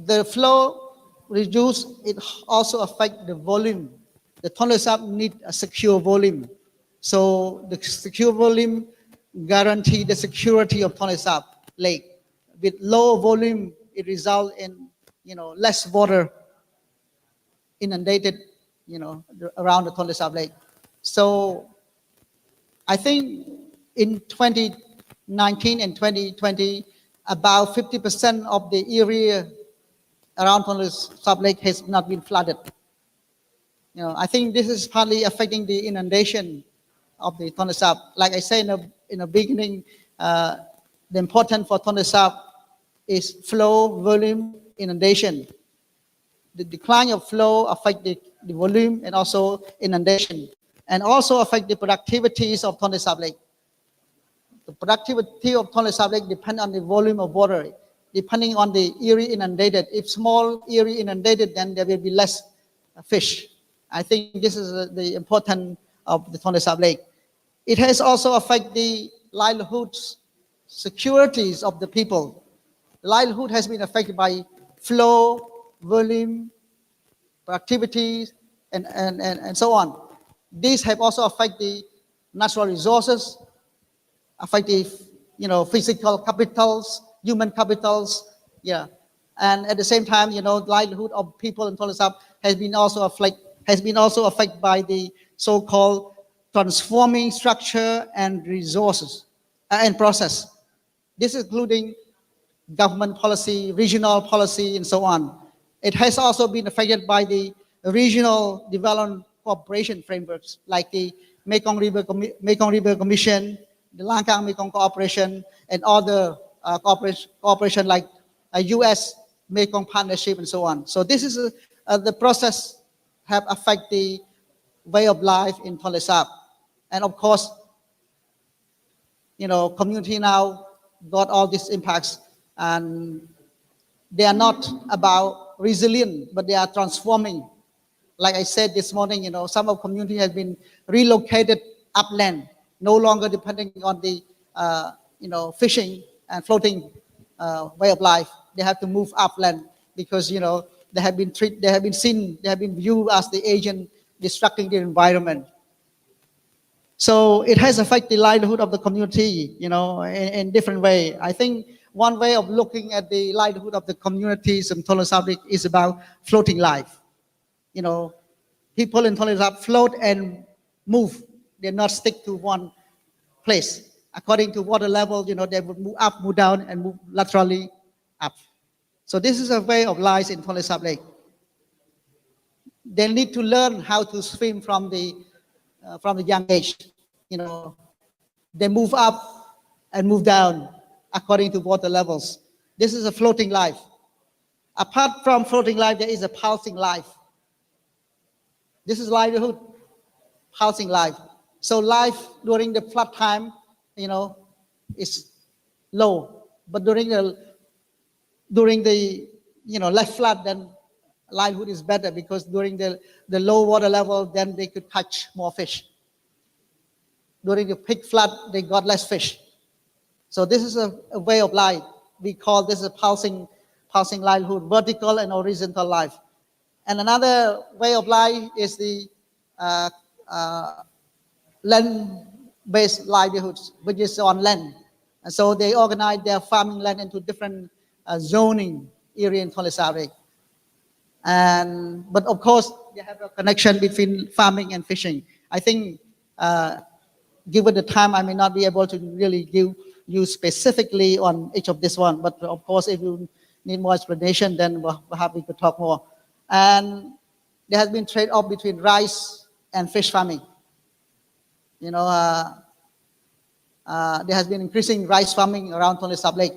Speaker 8: The flow reduce, it also affect the volume. The Tonle Sap need a secure volume. So the secure volume guarantee the security of Tonle Sap Lake. With low volume, it result in, less water inundated, around the Tonle Sap Lake. So I think in 2019 and 2020, about 50% of the area around Tonle Sap Lake has not been flooded. I think this is partly affecting the inundation of the Tonle Sap. Like I said in the beginning, the important for Tonle Sap is flow, volume, inundation. The decline of flow affect the volume and also inundation, and also affect the productivities of Tonle Sap Lake. The productivity of Tonle Sap Lake depends on the volume of water, depending on the area inundated. If small area inundated, then there will be less fish. I think this is the importance of the Tonle Sap Lake. It has also affected the livelihoods, securities of the people. The livelihood has been affected by flow, volume, productivities, and so on. These have also affected the natural resources, affect the physical capitals, human capitals, and at the same time, livelihood of people in Tonle Sap has been also affected by the so-called transforming structure and resources and process. This is including government policy, regional policy, and so on. It has also been affected by the regional development cooperation frameworks, like the Mekong River Commission, the Langkang Mekong Cooperation, and other cooperation like U.S. Mekong Partnership, and so on. So this is the process have affected the way of life in Tonle Sap. And of course, community now got all these impacts, and they are not about resilient, but they are transforming. Like I said this morning, some of community has been relocated upland, no longer depending on the, fishing and floating way of life. They have to move upland because, they have been viewed as the agent destructing the environment. So it has affected the livelihood of the community, in different way. I think one way of looking at the livelihood of the communities in Tonle Sap is about floating life. People in Tonle Sap float and move. They not stick to one place. According to water level, they would move up, move down, and move laterally up. So this is a way of life in Tonle Sap Lake. They need to learn how to swim from the young age. They move up and move down according to water levels. This is a floating life. Apart from floating life, there is a pulsing life. This is livelihood, pulsing life. So life during the flood time, is low. But during the less flood, then livelihood is better, because during the low water level, then they could catch more fish. During the peak flood, they got less fish. So this is a way of life. We call this a pulsing livelihood, vertical and horizontal life. And another way of life is the land-based livelihoods, which is on land. And so they organize their farming land into different zoning area in Tonle Sap. But of course, they have a connection between farming and fishing. I think, given the time, I may not be able to really give you specifically on each of this one. But of course, if you need more explanation, then we're happy to talk more. And there has been trade-off between rice and fish farming. There has been increasing rice farming around Tonle Sap Lake.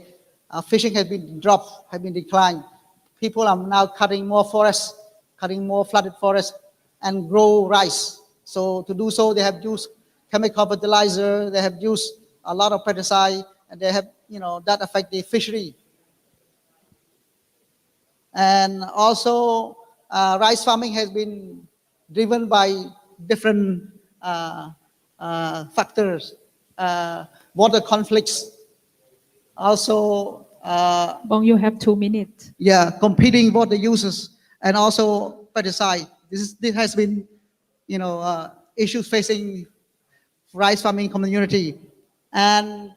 Speaker 8: Fishing has been dropped, has been declined. People are now cutting more forests, cutting more flooded forests, and grow rice. So to do so, they have used chemical fertilizer, they have used a lot of pesticide, and they have, that affect the fishery. And also, rice farming has been driven by different factors, water conflicts, also
Speaker 7: Bong, you have 2 minutes.
Speaker 8: yeah, competing water uses, and also pesticide. This has been, you know, issues facing rice farming community, and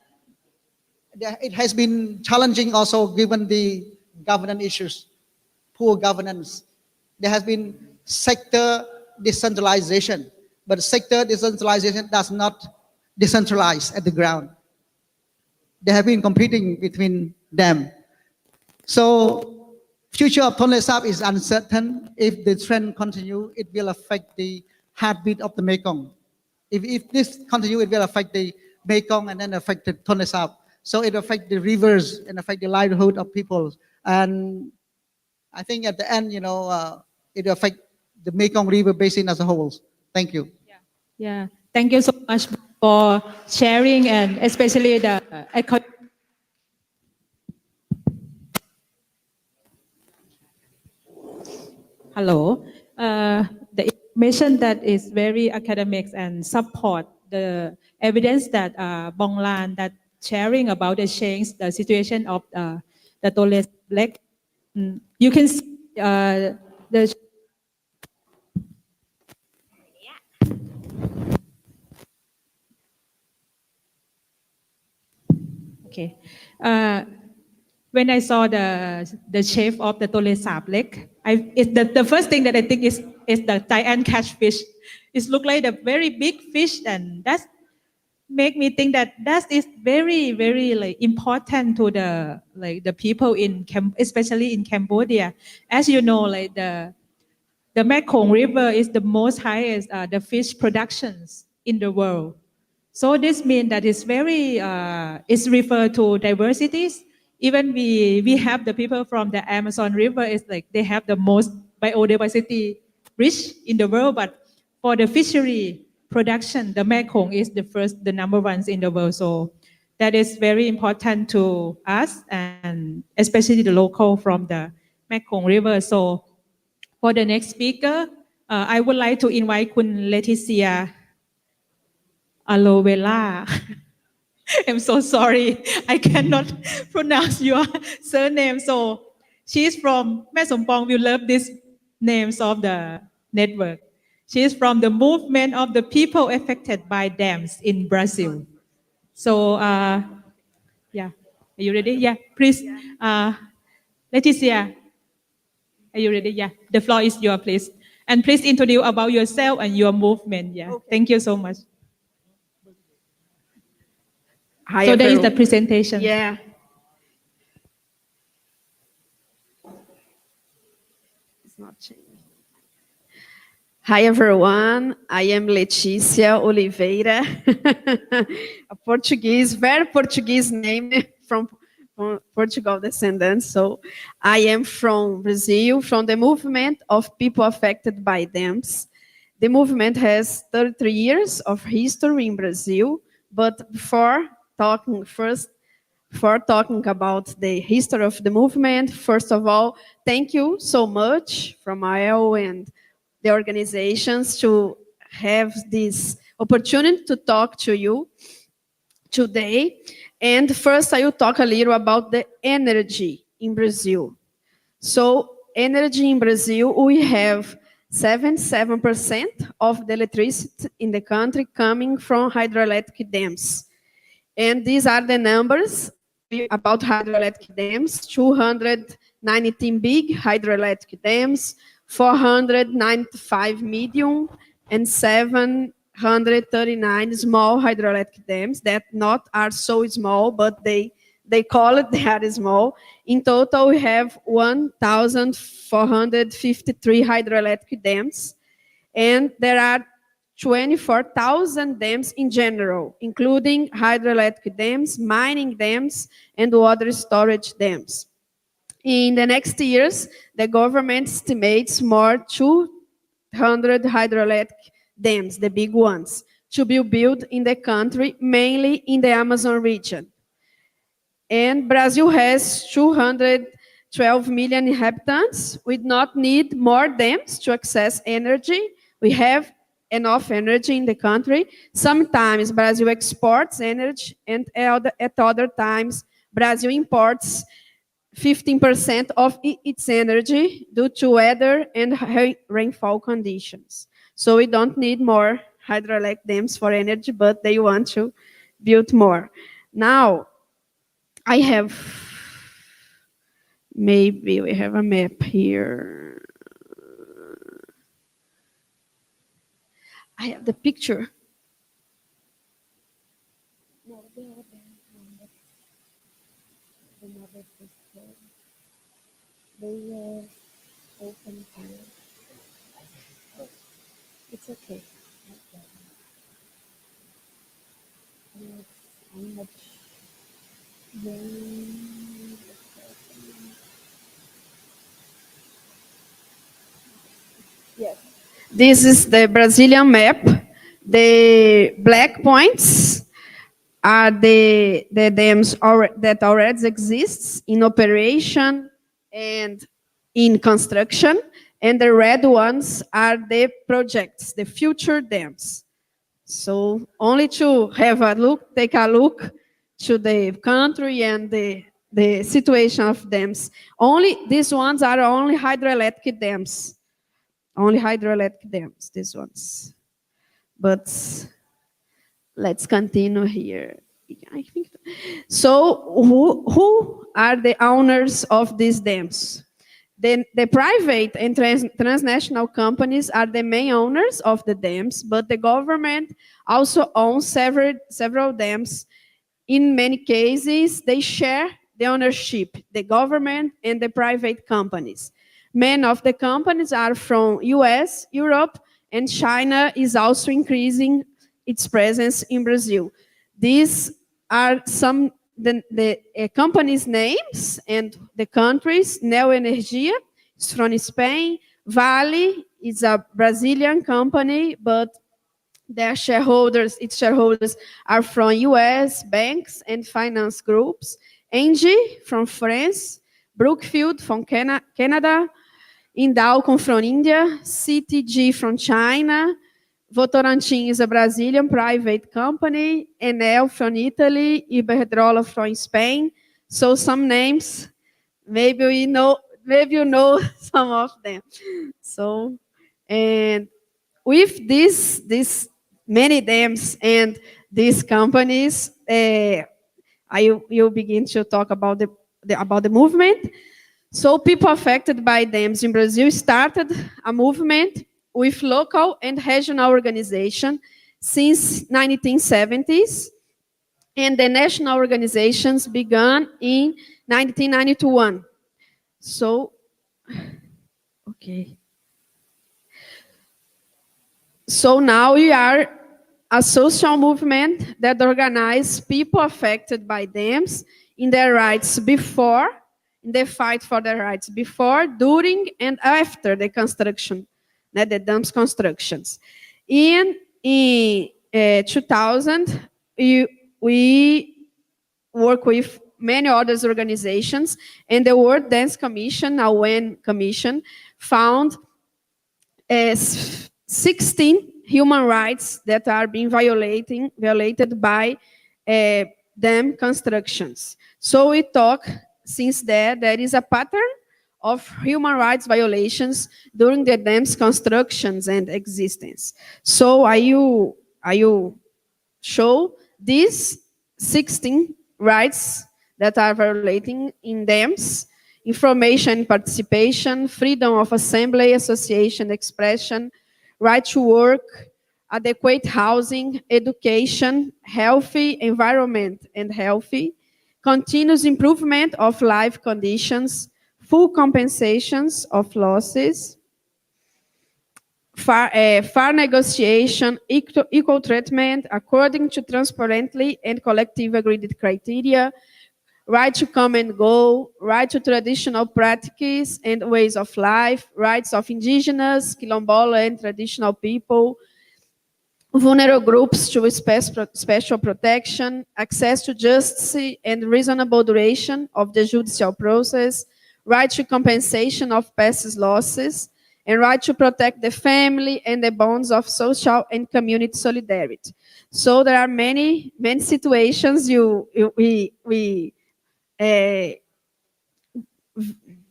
Speaker 8: it has been challenging also given the governance issues, poor governance. There has been sector decentralization, but sector decentralization does not decentralize at the ground. They have been competing between them. So future of Tonle Sap is uncertain. If the trend continue, it will affect the heartbeat of the Mekong. If this continue, it will affect the Mekong and then affect the Tonle Sap. So it affects the rivers and affect the livelihood of people. And I think at the end, you know, it will affect the Mekong River Basin as a whole. Thank you.
Speaker 7: Yeah, thank you so much for sharing, and especially the hello. The information that is very academics and support the evidence that Bong Lan that sharing about the change, the situation of the Tonle Sap. You can see the okay. When I saw the shape of the Tonle Sap Lake, the first thing that I think is the giant catfish. It look like a very big fish, and that's make me think that is very, very like important to the people in especially in Cambodia. As you know, like the Mekong River is the most highest the fish productions in the world. So this means that it's very it's referred to diversities. Even we have the people from the Amazon River is like they have the most biodiversity rich in the world, but for the fishery production, the Mekong is the number one in the world. So that is very important to us, and especially the local from the Mekong River. So for the next speaker, I would like to invite Kun Leticia Alovela. I'm so sorry, I cannot pronounce your surname. So she's from Sompong. We love these names of the network. She is from the movement of the people affected by dams in Brazil. So yeah, are you ready? Yeah, please, Leticia, are you ready? Yeah, the floor is yours, please. And please introduce about yourself and your movement. Yeah, okay. Thank you so much.
Speaker 9: Hi,
Speaker 7: so
Speaker 9: everyone.
Speaker 7: there is the presentation.
Speaker 9: Yeah. It's not changing. Hi, everyone. I am Letícia Oliveira, a Portuguese, very Portuguese name from Portugal descendants. So I am from Brazil, from the movement of people affected by dams. The movement has 33 years of history in Brazil, but before talking about the history of the movement, first of all, thank you so much from IL and the organizations to have this opportunity to talk to you today. And first, I will talk a little about the energy in Brazil. So, energy in Brazil, we have 77% of the electricity in the country coming from hydroelectric dams. And these are the numbers about hydroelectric dams: 219 big hydroelectric dams, 495 medium, and 739 small hydroelectric dams that not are so small, but they call it they are small. In total, we have 1,453 hydroelectric dams, and there are 24,000 dams in general, including hydroelectric dams, mining dams, and water storage dams. In the next years, the government estimates more 200 hydroelectric dams, the big ones, to be built in the country, mainly in the Amazon region. And Brazil has 212 million inhabitants. We do not need more dams to access energy. We have enough energy in the country. Sometimes Brazil exports energy, and at other times Brazil imports 15% of its energy due to weather and rainfall conditions. So we don't need more hydroelectric dams for energy, but they want to build more. Now, I have, maybe we have a map here. I have the picture. No, they open fire. It's okay. I'm not Yes. This is the Brazilian map. The black points are the dams that already exists in operation and in construction, and the red ones are the projects, the future dams. So only to have a look, take a look to the country and the situation of dams. Only these ones are only hydroelectric dams. Only hydroelectric dams, these ones. But let's continue here. I think so. Who are the owners of these dams? The private and transnational companies are the main owners of the dams, but the government also owns several dams. In many cases, they share the ownership, the government and the private companies. Many of the companies are from US, Europe, and China is also increasing its presence in Brazil. These are some the companies' names and the countries. Neoenergia is from Spain. Vale is a Brazilian company, but its shareholders are from US banks and finance groups. Engie from France, Brookfield from Canada, Indalco from India, CTG from China, Votorantim is a Brazilian private company, Enel from Italy, Iberdrola from Spain. So some names, maybe you know some of them. So, and with these many dams and these companies, I will begin to talk about the movement. So people affected by dams in Brazil started a movement with local and regional organization since 1970s, and the national organizations began in 1991. So, okay. So now we are a social movement that organizes people affected by dams in their rights before, in the fight for their rights before, during, and after the construction, the dams constructions. In 2000, we work with many other organizations, and the World Dams Commission, a UN commission, found 16 human rights that are being violated by dam constructions. So we talk, since there is a pattern of human rights violations during the dams constructions and existence. So I will show these 16 rights that are violating in dams: information, participation, freedom of assembly, association, expression, right to work, adequate housing, education, healthy environment and healthy, continuous improvement of life conditions, full compensations of losses, fair negotiation, equal treatment according to transparently and collective agreed criteria, right to come and go, right to traditional practices and ways of life, rights of indigenous, quilombola, and traditional people, vulnerable groups to special protection, access to justice and reasonable duration of the judicial process, right to compensation of past losses, and right to protect the family and the bonds of social and community solidarity. So there are many situations we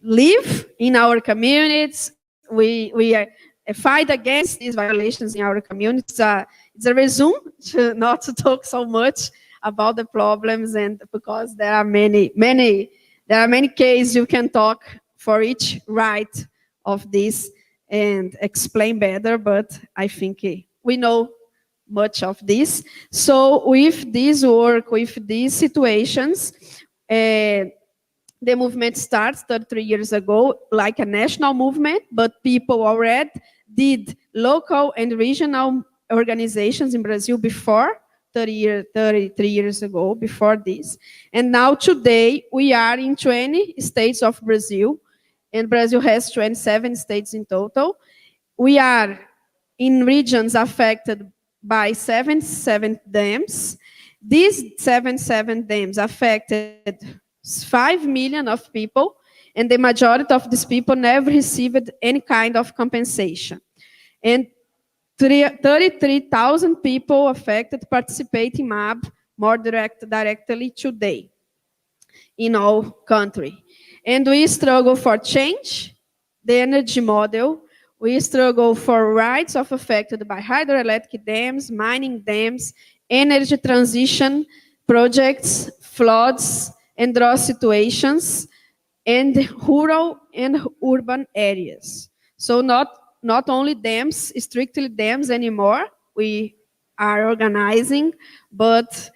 Speaker 9: live in our communities. We fight against these violations in our communities. It's a resume to not to talk so much about the problems, and because there are many cases you can talk for each right of this and explain better, but I think we know much of this. So with this work, with these situations, the movement starts 33 years ago like a national movement, but people already did local and regional organizations in Brazil before, 33 years ago, before this. And now today, we are in 20 states of Brazil, and Brazil has 27 states in total. We are in regions affected by 77 dams. These 77 dams affected 5 million of people, and the majority of these people never received any kind of compensation. And 33,000 people affected participate in MAB more directly today in all country. And we struggle for change, the energy model. We struggle for rights of affected by hydroelectric dams, mining dams, energy transition projects, floods, and drought situations, and rural and urban areas. So not only dams, strictly dams anymore, we are organizing, but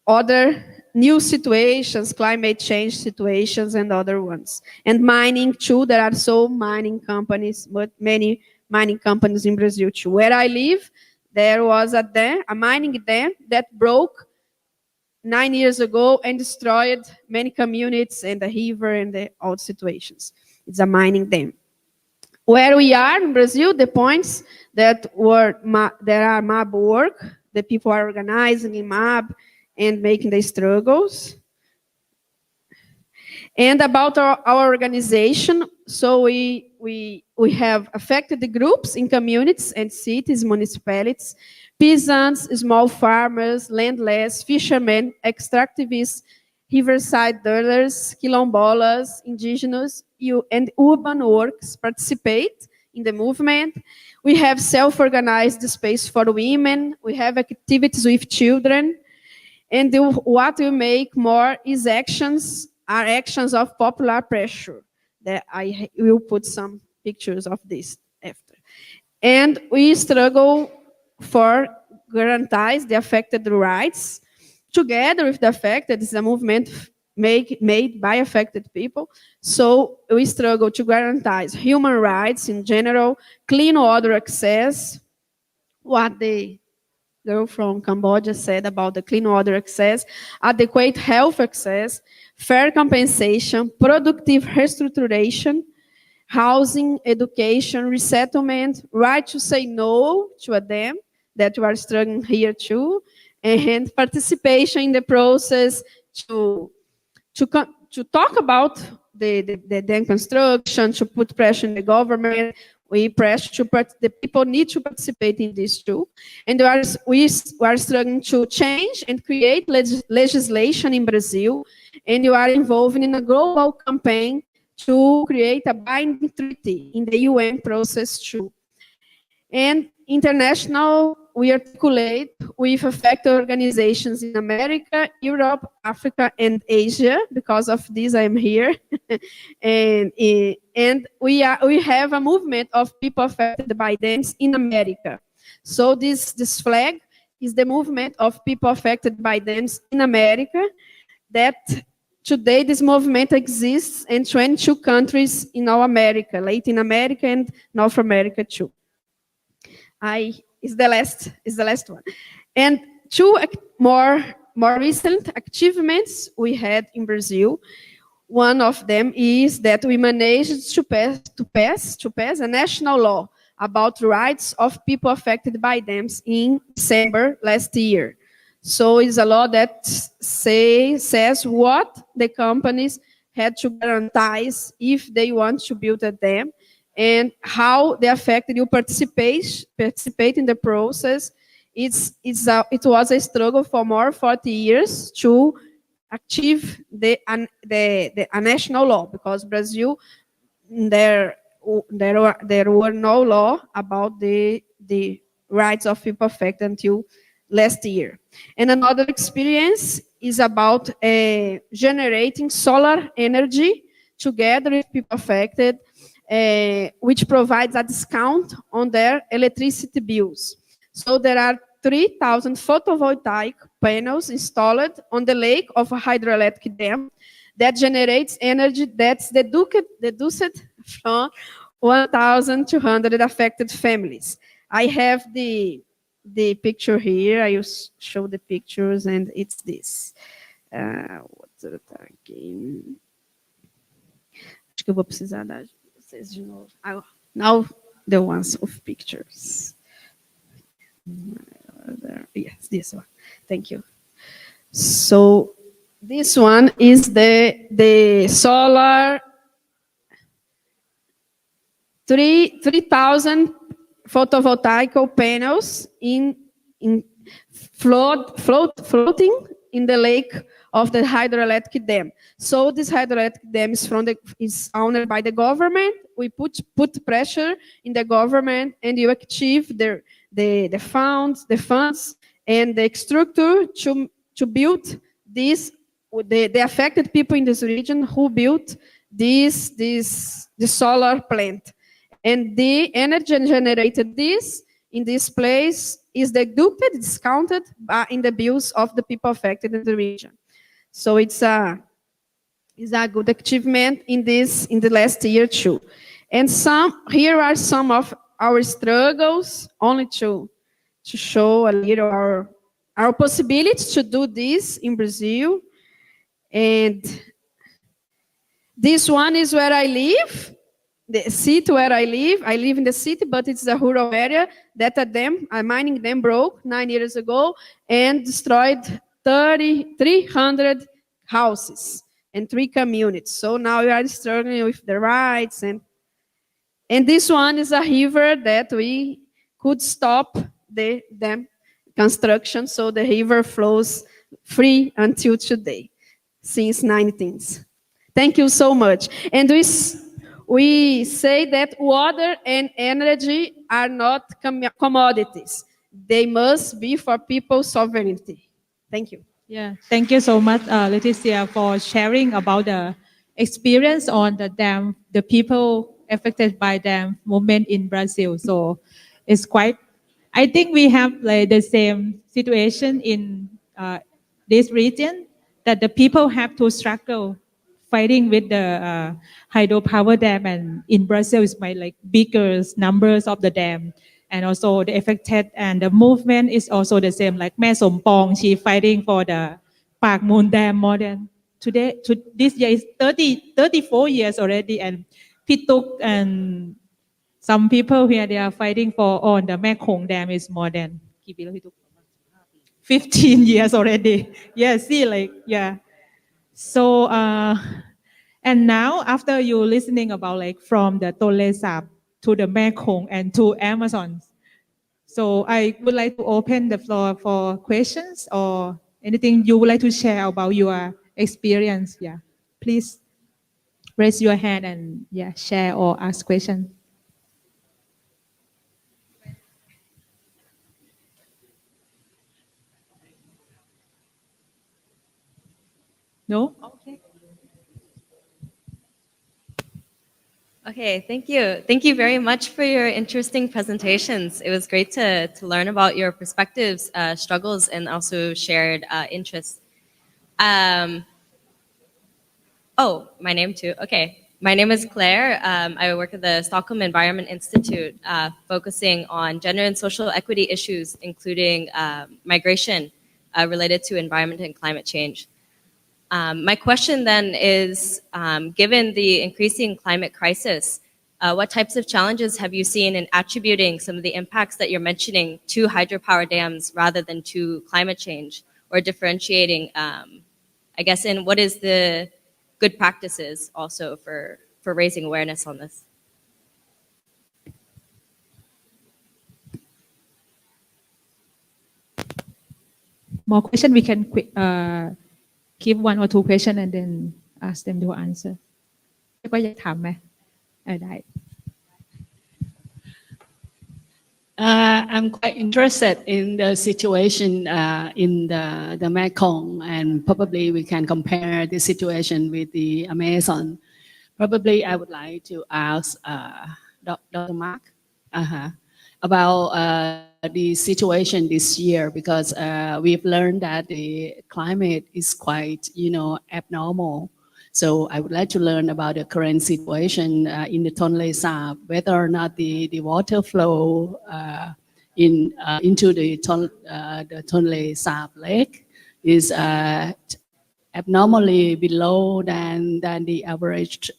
Speaker 9: other new situations, climate change situations, and other ones. And mining too, there are so mining companies, but many mining companies in Brazil too. Where I live, there was a dam, a mining dam that broke 9 years ago and destroyed many communities and the river and the old situations. It's a mining dam. Where we are in Brazil, the points that there are MAB work, the people are organizing in MAB and making the struggles. And about our organization, so we have affected the groups in communities and cities, municipalities, peasants, small farmers, landless, fishermen, extractivists, riverside dwellers, quilombolas, indigenous, and urban works participate in the movement. We have self-organized space for women. We have activities with children. And what we make more is actions of popular pressure. That I will put some pictures of this after. And we struggle for guarantee the affected rights. Together with the affected, it's a movement made by affected people. So we struggle to guarantee human rights in general, clean water access, what the girl from Cambodia said about the clean water access, adequate health access, fair compensation, productive restructuration, housing, education, resettlement, right to say no to a dam, that we are struggling here too, and participation in the process to talk about the dam construction, to put pressure on the government. We pressure the people need to participate in this too. And we are struggling to change and create legislation in Brazil, and you are involved in a global campaign to create a binding treaty in the UN process too. And international, we articulate with affected organizations in America, Europe, Africa, and Asia. Because of this, I am here. and we have a movement of people affected by dams in America. So this flag is the movement of people affected by dams in America. That today this movement exists in 22 countries in all America, Latin America and North America too. Is the last one. And two more recent achievements we had in Brazil. One of them is that we managed to pass a national law about rights of people affected by dams in December last year. So it's a law that says what the companies had to guarantee if they want to build a dam. and how they affected you participate in the process. It was a struggle for more 40 years to achieve a national law, because Brazil, there were no law about the rights of people affected until last year. And another experience is about generating solar energy together with people affected, which provides a discount on their electricity bills. So there are 3,000 photovoltaic panels installed on the lake of a hydroelectric dam that generates energy that's deduced from 1,200 affected families. I have the picture here. I will show the pictures, and it's this. What's it again? Acho que eu vou precisar dar vocês de novo. Now the ones of pictures. Yes, this one. Thank you. So this one is the solar 3,000 photovoltaic panels floating in the lake of the hydroelectric dam. So this hydroelectric dam is owned by the government. We put pressure in the government, and you achieve the funds and the structure to build this. The affected people in this region who built the solar plant. And the energy generated in this place is deducted, discounted in the bills of the people affected in the region. So it's a good achievement in the last year too. And here are some of our struggles, only to show a little our possibilities to do this in Brazil. And this one is where I live. The city where I live in the city, but it's a rural area that a mining dam broke 9 years ago and destroyed 300 houses and 3 communities. So now we are struggling with the rights, and this one is a river that we could stop the dam construction, so the river flows free until today, since 19th. Thank you so much. And we say that water and energy are not commodities. They must be for people's sovereignty. Thank you.
Speaker 7: Yeah, thank you so much, Leticia, for sharing about the experience on the dam, the people affected by dam movement in Brazil. So it's quite, I think we have like the same situation in this region, that the people have to struggle fighting with the hydropower dam, and in Brazil it's my like bigger numbers of the dam, and also the affected, and the movement is also the same. Like Mae Sompong, she fighting for the Pak Mun Dam more than today. This year is 34 years already, and Pituk and some people here, they are fighting for on the Mekong Dam is more than 15 years already. Yeah, see, like, yeah. So, and now after you listening about like from the Tonle Sap to the Mekong and to Amazon, so I would like to open the floor for questions or anything you would like to share about your experience. Yeah, please raise your hand and yeah, share or ask questions. No? Okay.
Speaker 10: Okay, thank you. Thank you very much for your interesting presentations. It was great to learn about your perspectives, struggles, and also shared interests. Oh, my name too. Okay. My name is Claire. I work at the Stockholm Environment Institute, focusing on gender and social equity issues, including migration related to environment and climate change. My question then is, given the increasing climate crisis, what types of challenges have you seen in attributing some of the impacts that you're mentioning to hydropower dams rather than to climate change, or differentiating, I guess, in what is the good practices also for raising awareness on this?
Speaker 7: more question, we can give 1 or 2 question and then ask them to answer. ก็อยากถามไหมได้
Speaker 11: I'm quite interested in the situation in the Mekong, and probably we can compare the situation with the Amazon. Probably I would like to ask Dr. Mark about the situation this year, because we've learned that the climate is quite, abnormal. So I would like to learn about the current situation in the Tonle Sap, whether or not the water flow into the Tonle Sap lake is abnormally below than the average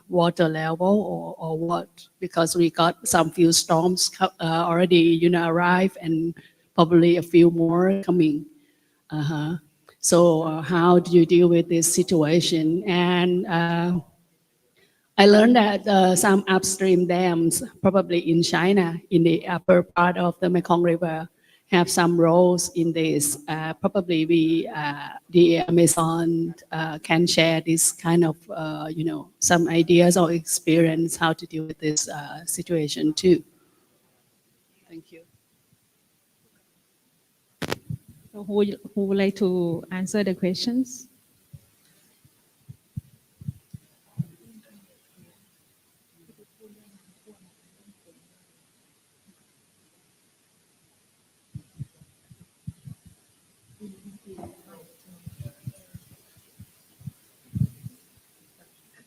Speaker 11: water level, or what? Because we got some few storms already, arrive, and probably a few more coming. So how do you deal with this situation? And I learned that some upstream dams, probably in China, in the upper part of the Mekong River, have some roles in this. Probably the Amazon can share this kind of, some ideas or experience how to deal with this situation too. Thank you.
Speaker 7: So who would like to answer the questions?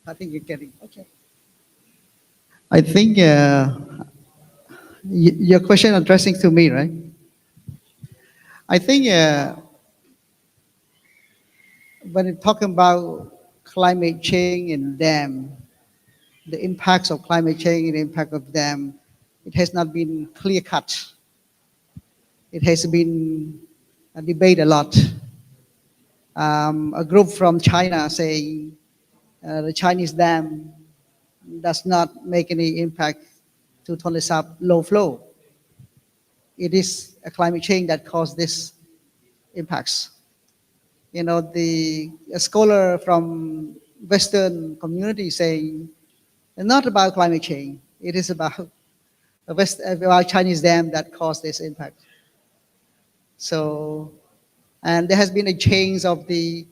Speaker 8: I think you're getting. Okay. I think your question addressing to me, right? I think when we're talking about climate change and dam, the impacts of climate change and the impact of dam, it has not been clear cut. It has been debated a lot. A group from China saying the Chinese dam does not make any impact to Tonle Sap low flow. It is a climate change that caused this impacts. A scholar from Western community saying it's not about climate change. It is about Chinese dam that caused this impact. So, and there has been a change of the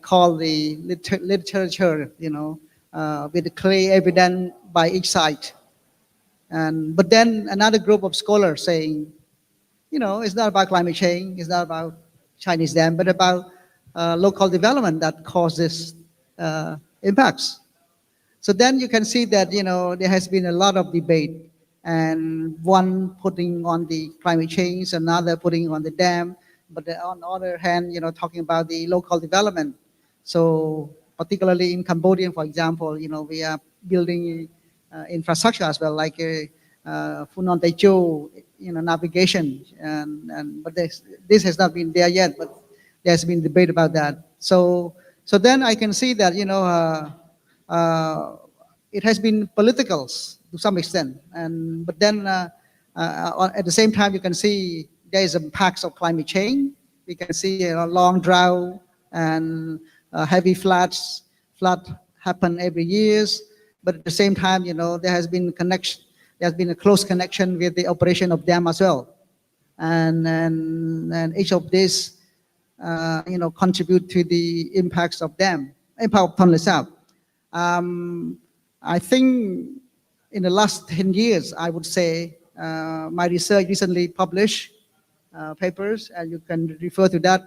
Speaker 8: called the literature, with the clear evidence by each side. But then another group of scholars saying, it's not about climate change, it's not about Chinese dam, but about local development that causes impacts. So then you can see that, there has been a lot of debate, and one putting on the climate change, another putting on the dam, but on the other hand, talking about the local development. So particularly in Cambodia, for example, we are building infrastructure as well, like Phunon Taicho, navigation, but this has not been there yet, but there's been debate about that. So then I can see that, it has been political to some extent, but then at the same time, you can see there is impacts of climate change. We can see long drought and heavy flood happen every years. But at the same time, there has been connection. There has been a close connection with the operation of dam as well, and each of these, contribute to the impacts of impact of Tonle Sap. I think in the last 10 years, I would say, my research recently published papers, and you can refer to that.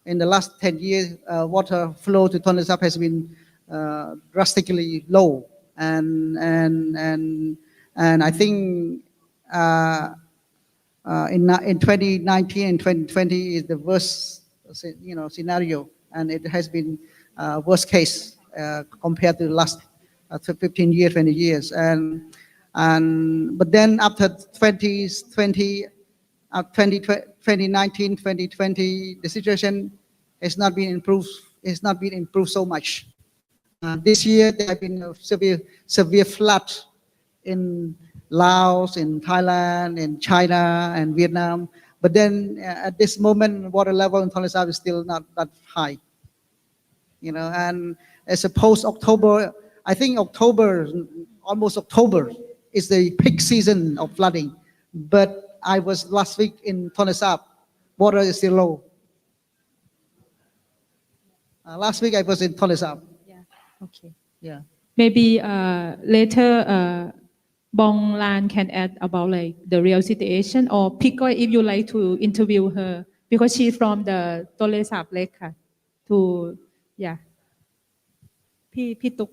Speaker 8: In the last 10 years, water flow to Tonle Sap has been drastically low, and I think in 2019 and 2020 is the worst, scenario, and it has been worst case compared to the last 15 years, 20 years, but then after 2019, 2020, the situation has not been improved. It's not been improved so much. This year there have been severe flood in Laos, in Thailand, in China, and Vietnam. But then at this moment, water level in Tonle Sap is still not that high. And as opposed October, I think almost October is the peak season of flooding. But I was last week in Tonle Sap, water is still low. Last week I was in Tonle Sap.
Speaker 7: Yeah. Okay.
Speaker 8: Yeah.
Speaker 7: Maybe later Bong Lan can add about like the real situation, or Pico if you like to interview her because she's from the Tonle Sap Lake.พี่ตุ๊ก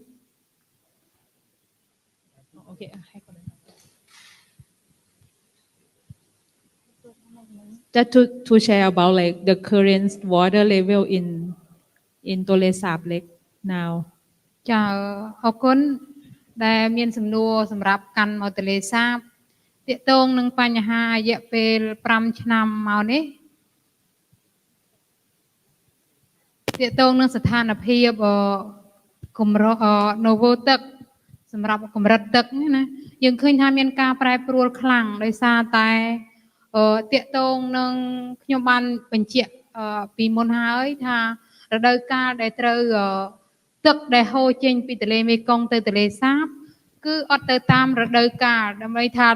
Speaker 7: Okay. That to share about like the current water level in Tonle Sap Lake now.
Speaker 5: ចាអរគុណដែលមានសំណួរសម្រាប់កាន់មកទន្លេសាបទាក់ទងនឹងបញ្ហារយៈពេល5ឆ្នាំមកនេះទាក់ទងនឹងស្ថានភាពកម្រិតនៅវទឹកសម្រាប់កម្រិតទឹកណាយើងឃើញថាមានការប្រែប្រួលខ្លាំងដោយសារតែទាក់ទងនឹងខ្ញុំបានបញ្ជាក់ពីមុនហើយថារដូវកាលដែលត្រូវទឹកដែលហូរចេញពីទន្លេមេគង្គទៅទន្លេសាបគឺអត់ទៅតាមរដូវកាលដើម្បីថា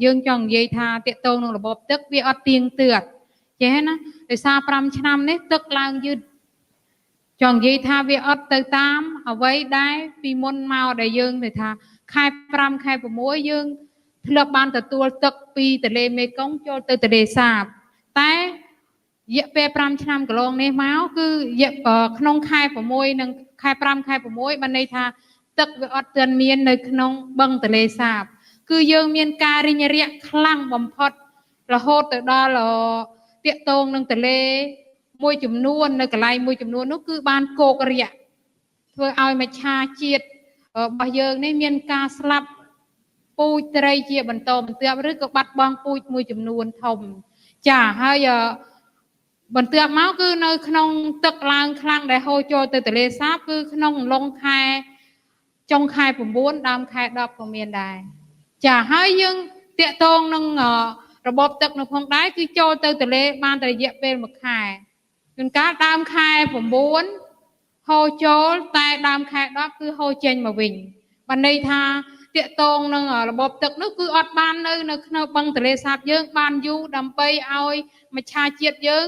Speaker 5: យើងចង់និយាយថាទាក់ទងនឹងរបបទឹកវាអត់ទៀងទាត់ចេះណាដោយសារ5ឆ្នាំនេះទឹកឡើងយឺតចង់និយាយថាវាអត់ទៅតាមអ្វីដែលពីមុនមកដែលយើងនិយាយថាខែ5ខែ6យើងធ្លាប់បានទទួលទឹកពីទន្លេមេគង្គចូលទៅទន្លេសាបតែរយៈពេល5ឆ្នាំកន្លងនេះមកគឺក្នុងខែ6និងខែ5ខែ6បានន័យថាទឹកវាអត់ទាន់មាននៅក្នុងបឹងទន្លេសាបគឺយើងមានការរិញរាក់ខ្លាំងបំផុតរហូតទៅដល់ទាក់ទងនឹងទន្លេមួយចំនួននៅកន្លែងមួយចំនួននោះគឺបានគោករាក់ធ្វើឲ្យមច្ឆាជាតិរបស់យើងនេះមានការស្លាប់ពូជត្រីជាបន្តបន្ទាប់ឬក៏បាត់បង់ពូជមួយចំនួនធំចាហើយបន្ទាប់មកគឺនៅក្នុងទឹកឡើងខ្លាំងដែលហូរចូលទៅទន្លេសាបគឺក្នុងអំឡុងខែចុងខែ9ដើមខែ10ក៏មានដែរចាហើយយើងតាក់ទងនឹងរបបទឹកនៅផងដែរគឺចូលទៅទន្លេបានតែរយៈពេល1ខែជួនកាលដើមខែ9ហូរចូលតែដើមខែ10គឺហូរចេញមកវិញបានន័យថាតាក់ទងនឹងរបបទឹកនោះគឺអត់បាននៅក្នុងបឹងទន្លេសាបយើងបានយូរដើម្បីឲ្យមច្ឆាជាតិយើង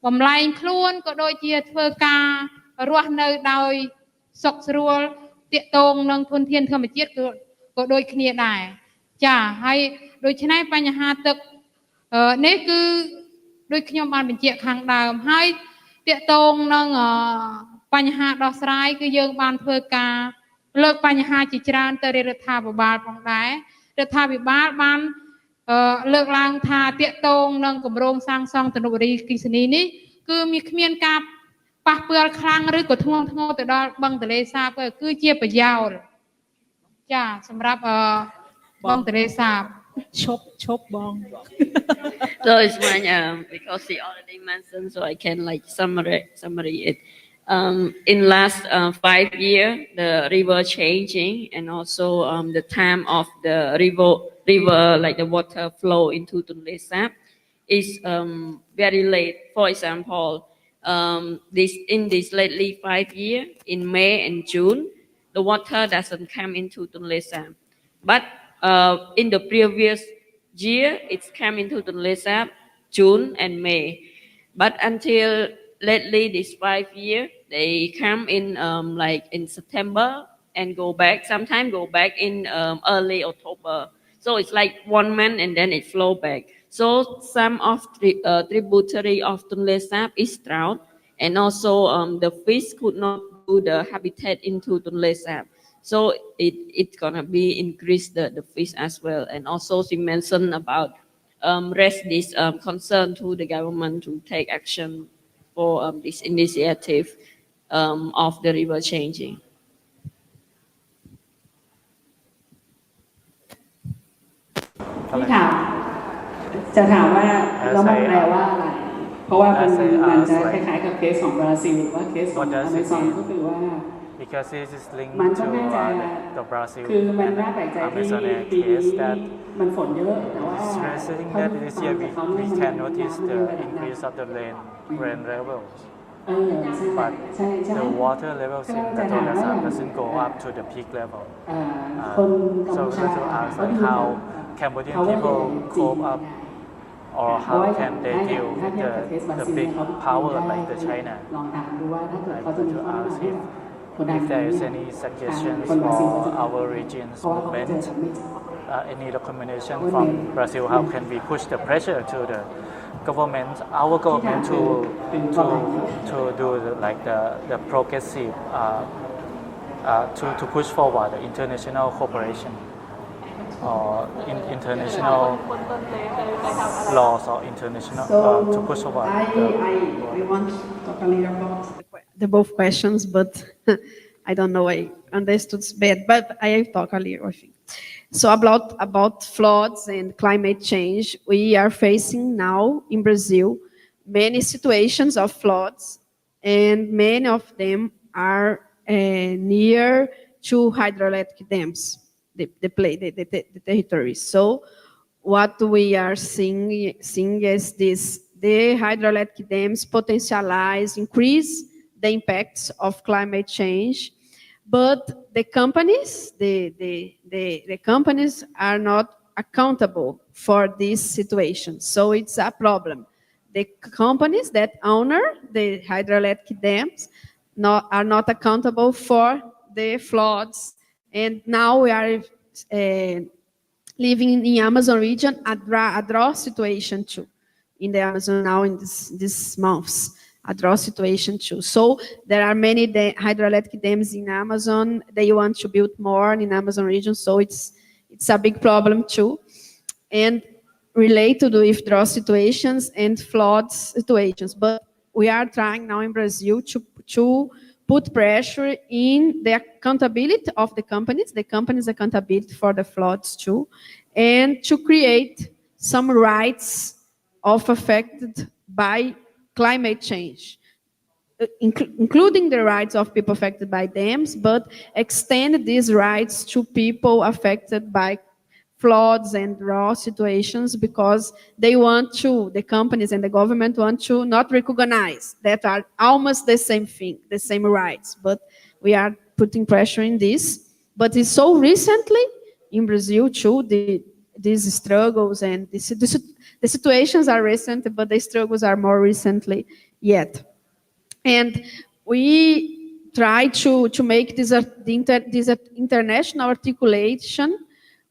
Speaker 5: បំលែងខ្លួនក៏ដូចជាធ្វើការរស់នៅដោយសុខស្រួលតាក់ទងនឹងធនធានធម្មជាតិក៏ដូចគ្នាដែរចាហើយដូច្នេះបញ្ហាទឹកនេះគឺដូចខ្ញុំបានបញ្ជាក់ខាងដើមហើយតាក់ទងនឹងបញ្ហាដោះស្រាយគឺយើងបានធ្វើការលើកបញ្ហាជាច្រើនទៅរដ្ឋាភិបាលផងដែររដ្ឋាភិបាលបានលើកឡើងថាតាក់ទងនឹងគម្រោងសាងសង់ទំនប់វារីអគ្គិសនីនេះគឺគ្មានការប៉ះពាល់ខ្លាំងឬក៏ធ្ងន់ធ្ងរទៅដល់បឹងទន្លេសាបគឺជាប្រយោជន៍ចាសម្រាប់បឹងទន្លេសាបឈប់បង
Speaker 6: So it's fine because he already mentioned, so I can like summary it. In last 5 years, the river changing and also the time of the river like the water flow into Tonle Sap is very late. For example, this lately 5 years in May and June, the water doesn't come into Tonle Sap, but in the previous year, it's come into Tonle Sap June and May, but until lately this 5 years, they come in like in September and go back. Sometimes go back in early October. So it's like 1 month and then it flow back. So some of the tributary of Tonle Sap is drought, and also the fish could not do the habitat into Tonle Sap. So it's gonna be increase the fish as well. And also she mentioned about raise this concern to the government to take action for this initiative of the river changing.
Speaker 1: ที่ถามจะถามว่าแล้วมันแปลว่าอะไรเพราะว่ามันจะคล้ายๆกับเคสของบราซิลหรือว่าเคสของอเมซอนก็คือว่า
Speaker 2: because this is linked
Speaker 1: มัน
Speaker 2: to
Speaker 1: ก็น่าจะ
Speaker 2: the Brazil
Speaker 1: คือมัน
Speaker 2: and
Speaker 1: น่าแปลกใจที่
Speaker 2: Amazonia
Speaker 1: ปีนี้
Speaker 2: case that
Speaker 1: มันฝนเยอะแต่ว่า
Speaker 2: stressing that this year we can notice the increase of the rain levels
Speaker 1: เออใช่
Speaker 2: but
Speaker 1: ใช่ใช่
Speaker 2: the water levels in the Tonle Sap doesn't go up to the peak level
Speaker 1: คนกัม
Speaker 2: so
Speaker 1: พู
Speaker 2: we
Speaker 1: ชา
Speaker 2: have to ask
Speaker 1: เขา
Speaker 2: like
Speaker 1: ดู
Speaker 2: how Cambodian people cope up or how can they deal with the big power like the China
Speaker 1: ลองถามดูว่าถ้าเกิด
Speaker 2: I
Speaker 1: เขาจะ
Speaker 2: want
Speaker 1: มี
Speaker 2: to
Speaker 1: ข้อ
Speaker 2: ask
Speaker 1: แนะ
Speaker 2: if
Speaker 1: นำ
Speaker 2: there is any suggestions
Speaker 1: คนบราซิล
Speaker 2: for our region's
Speaker 1: เพราะว่าเขาเจอ
Speaker 2: movement
Speaker 1: กับไม่
Speaker 2: any recommendation from Brazil? How can we push the pressure to the government, our government, to do the progressive to push forward the international cooperation or international laws or international to push forward.
Speaker 9: I want to talk a little about the both questions, but I don't know. I understood bad, but I talk a little. I think. So about floods and climate change, we are facing now in Brazil many situations of floods, and many of them are near to hydroelectric dams, the territories. So what we are seeing is this: the hydroelectric dams potentialize, increase the impacts of climate change. But the companies are not accountable for this situation. So it's a problem. The companies that own the hydroelectric dams are not accountable for the floods. And now we are living in the Amazon region, a drought situation too. In the Amazon now in these months. A drought situation too. So there are many hydroelectric dams in Amazon. They want to build more in Amazon region, so it's a big problem too, and related with drought situations and flood situations. But we are trying now in Brazil to put pressure in the accountability of the companies' accountability for the floods too, and to create some rights of affected by climate change, including the rights of people affected by dams, but extend these rights to people affected by floods and drought situations, because they want to, the companies and the government want to not recognize that are almost the same thing, the same rights. But we are putting pressure in this. But it's so recently in Brazil too, these struggles and the situations are recent, but the struggles are more recently yet. And we try to make this international articulation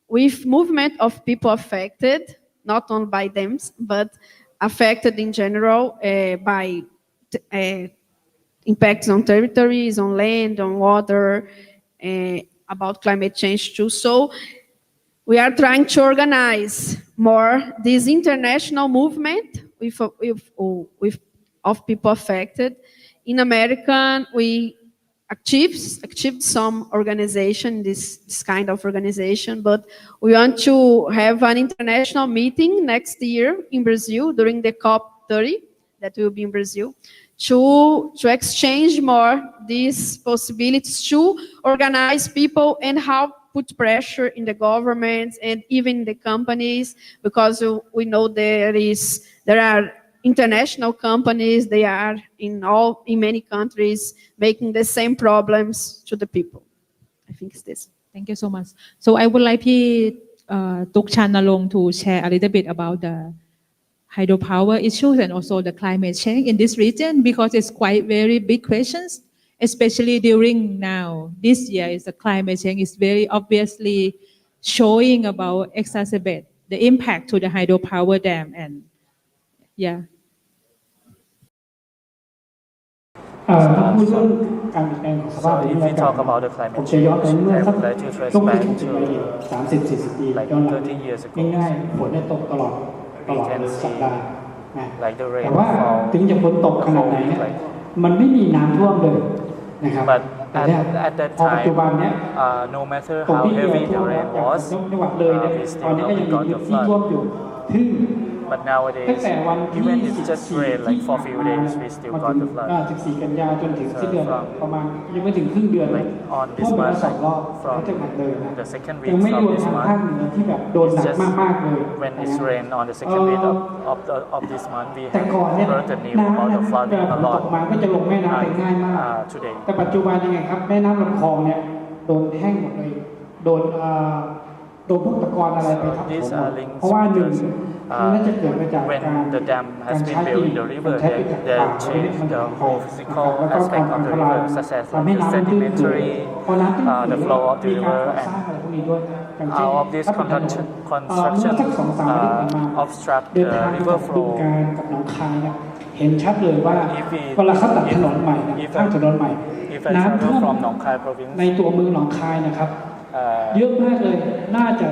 Speaker 9: with movement of people affected, not only by dams, but affected in general by impacts on territories, on land, on water, about climate change too. So we are trying to organize more this international movement of people affected. In America, we achieved some organization, this kind of organization, but we want to have an international meeting next year in Brazil during the COP30 that will be in Brazil, to exchange more these possibilities to organize people and how put pressure in the governments and even the companies, because we know there are international companies, they are in many countries making the same problems to the people. I think it's this.
Speaker 7: Thank you so much. So I would like Tuk Channarong to share a little bit about the hydropower issues and also the climate change in this region, because it's quite very big questions, especially during now. This year is the climate change is very obviously showing about exacerbate the impact to the hydropower dam and yeah.
Speaker 3: ถ้าพูดเรื่องการเปลี่ยนแปลงของสภาพภูมิอากาศผมจะย้อนไปเมื่อสักช่วงที่ผมเป็น30-40 ปีย้อนหลังง่ายๆฝนได้ตกตลอดสัปดาห์นะแต่ว่าถึงจะฝนตกขนาดไหนเนี่ยมันไม่มีน้ำท่วมเลยนะครับแต่พอปัจจุบันเนี้ยตรงที่เราท่วมแล้วจังหวัดเลยเนี่ยตอนนี้ก็ยังมีที่ท่วมอยู่ซึ่ง
Speaker 2: But nowadays,
Speaker 3: ตั้งแต่วันที่
Speaker 2: even it's just rain like for few days, we still got the flood.
Speaker 3: 14 กันยาจนถึงสิ้นเดือนประมาณยังไม่ถึงครึ่งเดือนเลย
Speaker 2: On
Speaker 3: ท่ว
Speaker 2: this
Speaker 3: มไปแล้ว
Speaker 2: month,
Speaker 3: สองรอบ
Speaker 2: from
Speaker 3: แล้วจะหนักเลยนะ
Speaker 2: the second
Speaker 3: ยัง
Speaker 2: week
Speaker 3: ไม่ร
Speaker 2: from
Speaker 3: วม
Speaker 2: this
Speaker 3: ทางภาค
Speaker 2: month,
Speaker 3: เหนือที่แบบโดนหนัก
Speaker 2: just
Speaker 3: มากๆเลย
Speaker 2: when it's rain on the second week of this month, we
Speaker 3: แต่
Speaker 2: have
Speaker 3: ก่อนเนี่ย
Speaker 2: heard the news
Speaker 3: น้ำ
Speaker 2: about
Speaker 3: เนี่ย
Speaker 2: the flooding
Speaker 3: เว
Speaker 2: a
Speaker 3: ลาฝนตกมา
Speaker 2: lot
Speaker 3: ก็จะลงแม่น้ำไปง่ายมาก
Speaker 2: today.
Speaker 3: แต่ปัจจุบันยังไงครับแม่น้ำลำคลองเนี่ยโดนแห้งหมดเลยโดนพวกตะกอนอะไรไปทับถมหมดเพราะว่าหนึ่งมันน่าจะเกิดมาจาก
Speaker 2: when
Speaker 3: การ
Speaker 2: the dam
Speaker 3: การ
Speaker 2: has
Speaker 3: ใช้
Speaker 2: been
Speaker 3: ดิ
Speaker 2: built
Speaker 3: น
Speaker 2: in the
Speaker 3: มัน
Speaker 2: river,
Speaker 3: ใช้ไป
Speaker 2: they
Speaker 3: จากป่า
Speaker 2: change
Speaker 3: มัน
Speaker 2: the
Speaker 3: แห้
Speaker 2: whole
Speaker 3: ง
Speaker 2: physical
Speaker 3: แล้วก็การ
Speaker 2: aspect of the
Speaker 3: ทำลาย
Speaker 2: river, such as
Speaker 3: ทำให้
Speaker 2: like the
Speaker 3: น้ำมันตื้นเขิน
Speaker 2: sedimentary
Speaker 3: พอน้ำตื้นเขิน
Speaker 2: the flow of the
Speaker 3: มีการ
Speaker 2: river
Speaker 3: ก่อสร้าง
Speaker 2: and
Speaker 3: อะไรพวกนี้ด้วยอย่างเช่น
Speaker 2: all of this
Speaker 3: ถ้าเป็นถนน
Speaker 2: construction
Speaker 3: เมื่อสัก2-3 อาทิตย์ผ่านมา
Speaker 2: obstruct
Speaker 3: เดิน
Speaker 2: the
Speaker 3: ทางไป
Speaker 2: river
Speaker 3: จากบึง
Speaker 2: flow.
Speaker 3: กาฬกับหนองคายเนี่ยเห็นชัดเลยว่า
Speaker 2: If we-
Speaker 3: เวลาเขาตัดถนนใหม่นะ
Speaker 2: if
Speaker 3: ข้างถนนใหม่
Speaker 2: If I
Speaker 3: น้ำท่ว
Speaker 2: travel
Speaker 3: ม
Speaker 2: from Nong Khai province,
Speaker 3: ในตัวเมืองหนองคายนะครับ เยอะมากเลยน่าจะ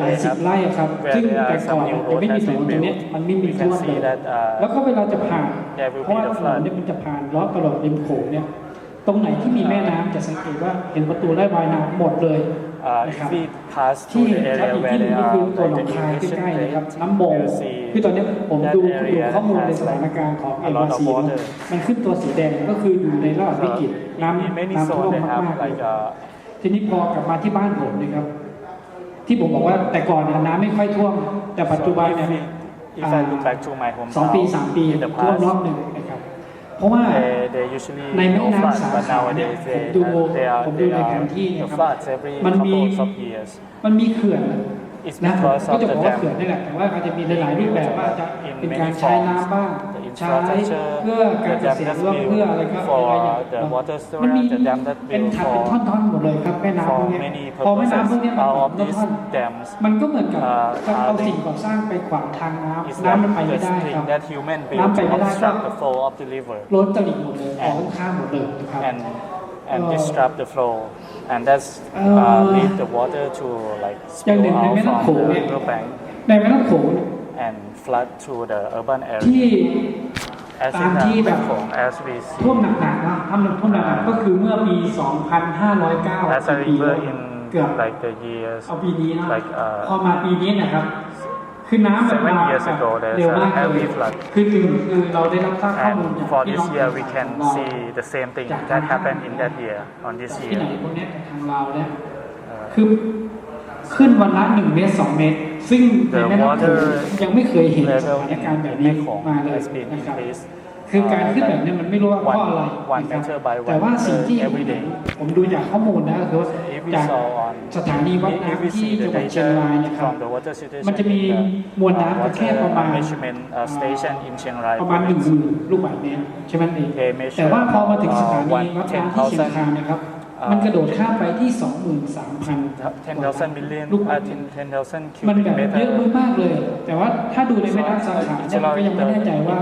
Speaker 3: หลายสิบไร่ครับซึ่งแต่ก่อนจะไม่มีถนนตรงนี้มันไม่มีท่วมเลยแล้วก็เวลาจะผ่านเพราะว่าถนนเนี่ยมันจะผ่านล้อตลอดริมโขงเนี่ยตรงไหนที่มีแม่น้ำจะสังเกตว่าเห็นประตูไร่วายน้ำหมดเลยนะครับ
Speaker 2: if we pass
Speaker 3: ที่
Speaker 2: through
Speaker 3: เห็
Speaker 2: the
Speaker 3: นชัด
Speaker 2: area
Speaker 3: อีก
Speaker 2: where
Speaker 3: ที่หนึง
Speaker 2: they
Speaker 3: ก็
Speaker 2: are
Speaker 3: คือตัวหน
Speaker 2: like
Speaker 3: อง
Speaker 2: the
Speaker 3: คาย
Speaker 2: irrigation
Speaker 3: ใกล้ๆเลยครับ
Speaker 2: plants,
Speaker 3: น้ำโม
Speaker 2: you see
Speaker 3: คือตอนนี้ผม
Speaker 2: that
Speaker 3: ดู
Speaker 2: area
Speaker 3: ข้อมูลใน
Speaker 2: has
Speaker 3: สถานการณ์ของ
Speaker 2: a lot of
Speaker 3: ซี
Speaker 2: water
Speaker 3: มันขึ้นตัวสีแดงก็คืออยู่ในระดับวิกฤตน้ำ
Speaker 2: in many
Speaker 3: น้ำท่ว
Speaker 2: zones
Speaker 3: ม
Speaker 2: they
Speaker 3: มาก
Speaker 2: have
Speaker 3: ๆเลย
Speaker 2: like
Speaker 3: ทีนี้พอกลับมาที่บ้านผมนะครับที่ผมบอกว่าแต่ก่อนเนี่ยน้ำไม่ค่อยท่วมแต่ปัจจุบันเนี่ย
Speaker 2: if I look back to my
Speaker 3: 2 ปี
Speaker 2: hometown
Speaker 3: 3 ปี
Speaker 2: in the
Speaker 3: ท่วม
Speaker 2: past
Speaker 3: รอบหนึ่งนะครับเพราะว่า
Speaker 2: they usually
Speaker 3: ในแม่
Speaker 2: no
Speaker 3: น้ำ
Speaker 2: flood
Speaker 3: สา
Speaker 2: but
Speaker 3: ขาเนี่ย
Speaker 2: nowadays
Speaker 3: ผมดูในแผนที่
Speaker 2: the
Speaker 3: นะครับ
Speaker 2: floods every
Speaker 3: มันมี
Speaker 2: couple of years
Speaker 3: มันมีเขื่อน
Speaker 2: It's
Speaker 3: นะ
Speaker 2: because
Speaker 3: ก็
Speaker 2: of
Speaker 3: จะบ
Speaker 2: the
Speaker 3: อกว่า
Speaker 2: dam
Speaker 3: เขื่อนนี่แหละแต่ว่าอาจจะมีหลายๆรูปแบบว่าจะเป็นการใช้น้ำบ้าง
Speaker 2: the
Speaker 3: ใช้
Speaker 2: infrastructure
Speaker 3: เพื่อการ
Speaker 2: the
Speaker 3: เก
Speaker 2: dam
Speaker 3: ษตร
Speaker 2: that's
Speaker 3: หรือว่าเพื่ออะไรก็
Speaker 2: built
Speaker 3: อะไรอย่าง
Speaker 2: for the water
Speaker 3: มันมี
Speaker 2: storage the dam that
Speaker 3: เป็น
Speaker 2: built
Speaker 3: ถังเป็น
Speaker 2: for
Speaker 3: ท่อนๆหมดเลยครับแม่น้ำพวก
Speaker 2: for
Speaker 3: เนี้ย
Speaker 2: many
Speaker 3: พอแม่น้ำพวก
Speaker 2: purposes
Speaker 3: เนี้ยมัน
Speaker 2: all
Speaker 3: เป็น
Speaker 2: of these
Speaker 3: ท่อน
Speaker 2: dams
Speaker 3: ๆมันก็เหมือนกับการเอา
Speaker 2: are
Speaker 3: สิ่งก่อสร้างไปขวางทางน้
Speaker 2: is
Speaker 3: ำน้ำมันไป
Speaker 2: like
Speaker 3: ไม่
Speaker 2: the
Speaker 3: ได้ค
Speaker 2: thing
Speaker 3: รับ
Speaker 2: that human
Speaker 3: น้ำ
Speaker 2: built
Speaker 3: ไป
Speaker 2: to
Speaker 3: ไม่ได้ก็
Speaker 2: obstruct the flow of the river
Speaker 3: ล้นตลิ่งหมดเลยออกข้างหมดเลยนะครับ
Speaker 2: and disrupt the flow and that's lead the water to like
Speaker 3: อย่าง
Speaker 2: spill
Speaker 3: หนึ่งใน
Speaker 2: out
Speaker 3: แม่น้ำโข
Speaker 2: from
Speaker 3: ง
Speaker 2: the
Speaker 3: เนี่ย
Speaker 2: river bank
Speaker 3: ในแม่น้ำโขง
Speaker 2: and flood to the urban
Speaker 3: ที่
Speaker 2: area as
Speaker 3: ตาม
Speaker 2: in
Speaker 3: ที่แบบ
Speaker 2: Mekong as we
Speaker 3: ท่วม
Speaker 2: see
Speaker 3: หนักๆนะท่วมหนักๆก็คือเมื่อปี 2509
Speaker 2: as a
Speaker 3: ปี
Speaker 2: river
Speaker 3: แล้ว
Speaker 2: in
Speaker 3: เกือบ
Speaker 2: like the years
Speaker 3: เอาปีนี้นะ
Speaker 2: like
Speaker 3: พอมาปีนี้นะครับคือน้ำมันมา
Speaker 2: 7 years ago there's
Speaker 3: เร็วมาก
Speaker 2: a
Speaker 3: เล
Speaker 2: heavy
Speaker 3: ย
Speaker 2: flood
Speaker 3: คือหนึ่งคือเราได้รับทราบข้อมูล
Speaker 2: and
Speaker 3: จาก
Speaker 2: for
Speaker 3: พี่
Speaker 2: this
Speaker 3: น้อง
Speaker 2: year we
Speaker 3: ทาง
Speaker 2: can
Speaker 3: ลาว
Speaker 2: see the same thing that happened in that year on this
Speaker 3: ที่ไหน
Speaker 2: year
Speaker 3: พวกเนี้ยทางลาวเนี่ยคือขึ้นวันละ1 เมตร 2 เมตร ซึ่งในแม่น้ำโขงยังไม่เคยเห็นสถานการณ์แบบนี้มาเลยนะครับคือการขึ้นแบบนี้มันไม่รู้ว่าเพราะอะไรนะครับแต่ว่าสิ่งที่ผมดูจากข้อมูลนะคือว่าจากสถานีวัดน้ำที่จังหวัดเชียงรายนะครับ มันจะมีมวลน้ำแค่ประมาณ10,000 ลูกบาศก์เมตรใช่ไหมเองแต่ว่าพอมาถึงสถานีวัดน้ำที่เชียงคานนะครับมันกระโดดข้ามไปที่ 23,000 ลูกบาศก์เมตรมันแบบเยอะมากเลยแต่ว่าถ้าดูในแม่น้ำสาขาเนี่ยก็ยังไม่แน่ใจว่า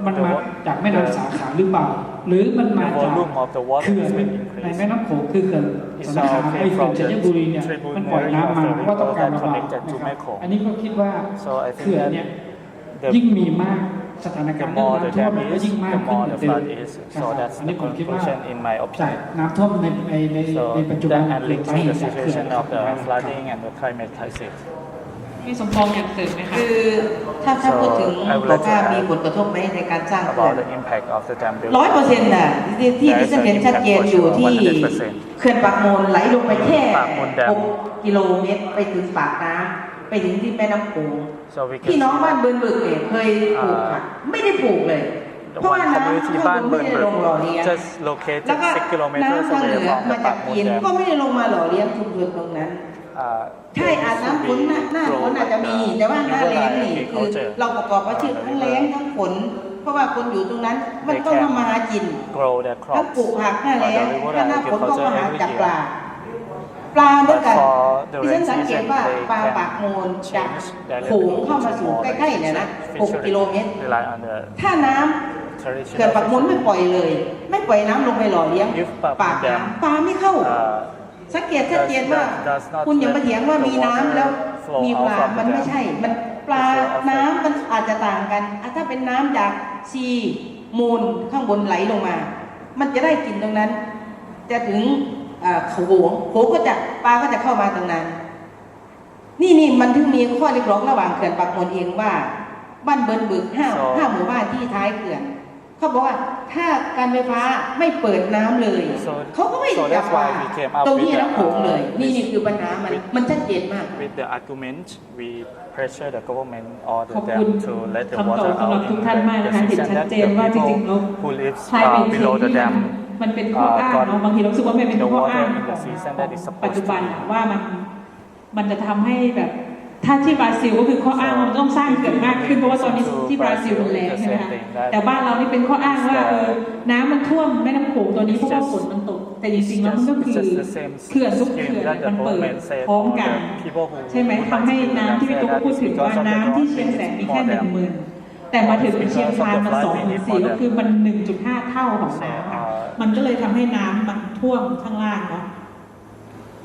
Speaker 3: มันมาจากแม่น้ำสาขาหรือเปล่าหรือมันมาจากเขื่อนในแม่น้ำโขงคือเขื่อนสาขาไอเขื่อนชัยบุรีเนี่ยมันปล่อยน้ำมาเพราะว่าต้องการระบายนะครับอันนี้ก็คิดว่าเขื่อนเนี่ยยิ่งมีมากสถานการณ์น้ำท่วมมันก็ยิ่งมากขึ้นเหมือนเดิมนะครับอันนี้ผมคิดว่าจากน้ำท่วมในปัจจุบันเป็นสาเหตุจากเขื่อนครับ
Speaker 7: มีสมปองอย่างเสริมไหมคะ
Speaker 4: คือถ้าพูดถึงบอกว่ามีผลกระทบไหมในการสร้างเขื่อน100%น่ะที่ดิฉันเห็นชัดเจนอยู่ที่เขื่อนปากมูลไหลลงไปแค่6 กิโลเมตรไปถึงปากน้ำไปถึงที่แม่น้ำโขงพี่น้องบ้านเบิร์นบึกเนี่ยเคยปลูกค่ะไม่ได้ปลูกเลยเพราะว่าน้ำข้างบนไม่ได้ลงหล่อเลี้ยงแล้วก็น้ำทางเหนือมาจากจีนก็ไม่ได้ลงมาหล่อเลี้ยงชุมชนตรงนั้นใช่อาจน้ำฝนหน้าฝนอาจจะมีแต่ว่าหน้าแล้งนี่คือเราประกอบอาชีพทั้งแล้งทั้งฝนเพราะว่าคนอยู่ตรงนั้นมันต้องทำมาหากินถ้าปลูกผักหน้าแล้งถ้าหน้าฝนก็มาหาจับปลาเหมือนกันที่ฉันสังเกตว่าปลาปากมูลจากโขงเข้ามาสู่ใกล้ๆเนี่ยนะ6 กิโลเมตรถ้าน้ำเขื่อนปากมูลไม่ปล่อยเลยไม่ปล่อยน้ำลงไปหล่อเลี้ยงปากน้ำปลาไม่เข้าสังเกตชัดเจนว่าคุณอย่ามาเถียงว่ามีน้ำแล้วมีปลามันไม่ใช่มันปลาน้ำมันอาจจะต่างกันถ้าเป็นน้ำจากซีมูลข้างบนไหลลงมามันจะได้กลิ่นตรงนั้นจะถึงโขงก็จะปลาก็จะเข้ามาตรงนั้น นี่มันถึงมีข้อเรียกร้องระหว่างเขื่อนปากมนเองว่าบ้านเบิร์นบึกห้าหมู่บ้านที่ท้ายเขื่อนเขาบอกว่าถ้าการไฟฟ้าไม่เปิดน้ำเลยเขาก็ไม่จับว่าตรงนี้น้ำโขงเลยนี่คือปัญหามันชัดเจนมาก
Speaker 2: With the argument we pressure the government or the
Speaker 1: ขอบ
Speaker 2: dam
Speaker 1: คุณ
Speaker 2: to let the
Speaker 1: คำตอบ
Speaker 2: water
Speaker 1: สำหรับ
Speaker 2: out
Speaker 1: ทุก
Speaker 2: in
Speaker 1: ท่านมาก
Speaker 2: the
Speaker 1: นะคะเห็น
Speaker 2: season
Speaker 1: ชัด
Speaker 2: that
Speaker 1: เจ
Speaker 2: the
Speaker 1: นว่าจริงๆ
Speaker 2: people who lives
Speaker 1: คลายเป็นสิ่ง
Speaker 2: below the
Speaker 1: ที่
Speaker 2: dam
Speaker 1: มันเป็นข้ออ้างเนาะบางทีเรารู้สึกว่ามันเป็น
Speaker 2: the
Speaker 1: ข้อ
Speaker 2: water
Speaker 1: อ้าง
Speaker 2: in
Speaker 1: ข
Speaker 2: the
Speaker 1: อง
Speaker 2: season that is
Speaker 1: ปัจ
Speaker 2: supposed
Speaker 1: จุ
Speaker 2: to
Speaker 1: บัน
Speaker 2: be
Speaker 1: ว่ามันจะทำให้แบบถ้าที่บราซิลก็คือข้ออ้างว่ามันต้องสร้างเขื่อนมากขึ้นเพราะว่าตอนนี้ที่บราซิลมันแรงใช่ไหมคะแต่บ้านเรานี่เป็นข้ออ้างว่าน้ำมันท่วมแม่น้ำโขงตัวนี้เพราะว่าฝนมันตกแต่จริงๆแล้วมันก็คือเขื่อนทุกเขื่อนมันเปิดพร้อมกันใช่ไหมทำให้น้ำที่พี่ตุ๊กพูดถึงว่าน้ำที่เชียงแสนมีแค่10,000แต่มาถึงเชียงคานมัน24,000ก็คือมัน 1.5 เท่าของน้ำมันก็เลยทำให้น้ำมันท่วมข้างล่างเนาะ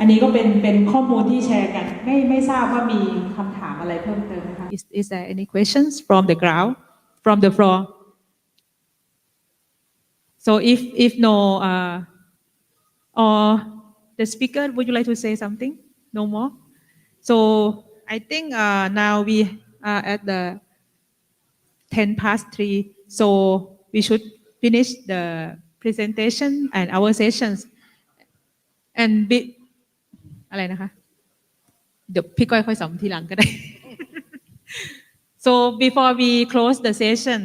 Speaker 1: อันนี้ก็เป็นข้อมูลที่แชร์กันไม่ทราบว่ามีคำถามอะไรเพิ่มเติมนะคะ
Speaker 7: Is there any questions from the ground, from the floor? So if no, or the speaker, would you like to say something? No more. So I think now we are at the 3:10. So we should finish the presentation and our sessions. Andอะไรนะคะเดี๋ยวพี่ก้อยค่อยสอนทีหลังก็ได้ So before we close the session,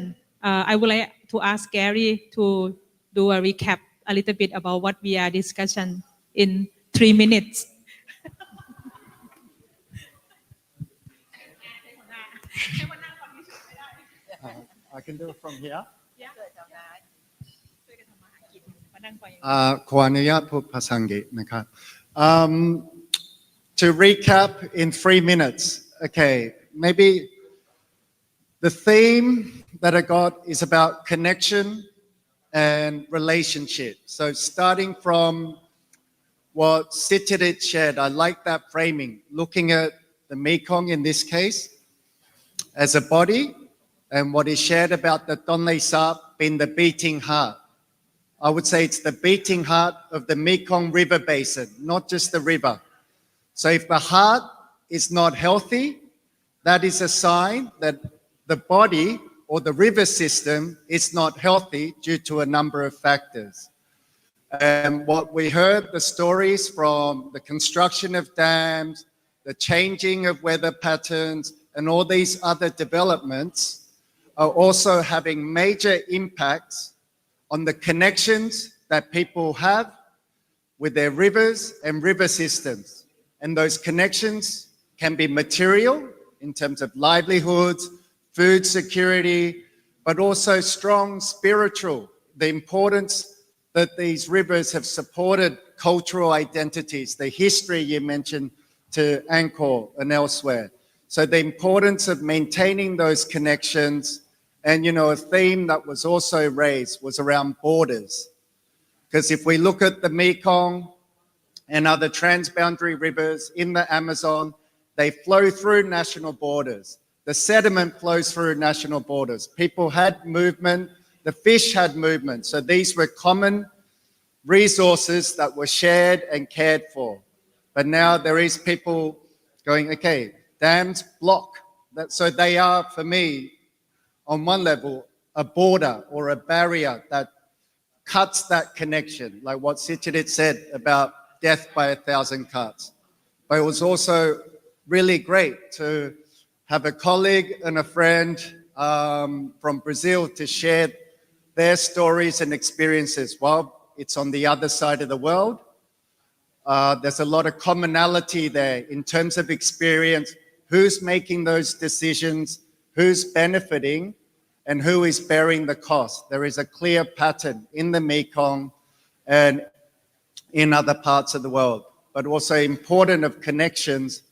Speaker 7: I would like to ask Gary to do a recap a little bit about what we are discussing in 3 minutes.
Speaker 12: I can do it from here. ขออนุญาตพูดภาษาอังกฤษนะครับ To recap in 3 minutes, okay, maybe the theme that I got is about connection and relationship. So starting from what Sithirith shared, I like that framing, looking at the Mekong in this case as a body, and what he shared about the Tonle Sap being the beating heart. I would say it's the beating heart of the Mekong River Basin, not just the river. So if the heart is not healthy, that is a sign that the body or the river system is not healthy due to a number of factors. And what we heard, the stories from the construction of dams, the changing of weather patterns, and all these other developments are also having major impacts on the connections that people have with their rivers and river systems. And those connections can be material in terms of livelihoods, food security, but also strong spiritual, the importance that these rivers have supported cultural identities, the history you mentioned to Angkor and elsewhere. So the importance of maintaining those connections. And, you know, a theme that was also raised was around borders. Because if we look at the Mekong and other transboundary rivers in the Amazon, they flow through national borders. The sediment flows through national borders. People had movement, the fish had movement. So these were common resources that were shared and cared for. But now there is people going, okay, dams block. So they are, for me, on one level, a border or a barrier that cuts that connection, like what Sithirith said about death by 1,000 cuts. But it was also really great to have a colleague and a friend from Brazil to share their stories and experiences. Well, it's on the other side of the world. There's a lot of commonality there in terms of experience, who's making those decisions, who's benefiting, and who is bearing the cost. There is a clear pattern in the Mekong and in other parts of the world, but also important of connections,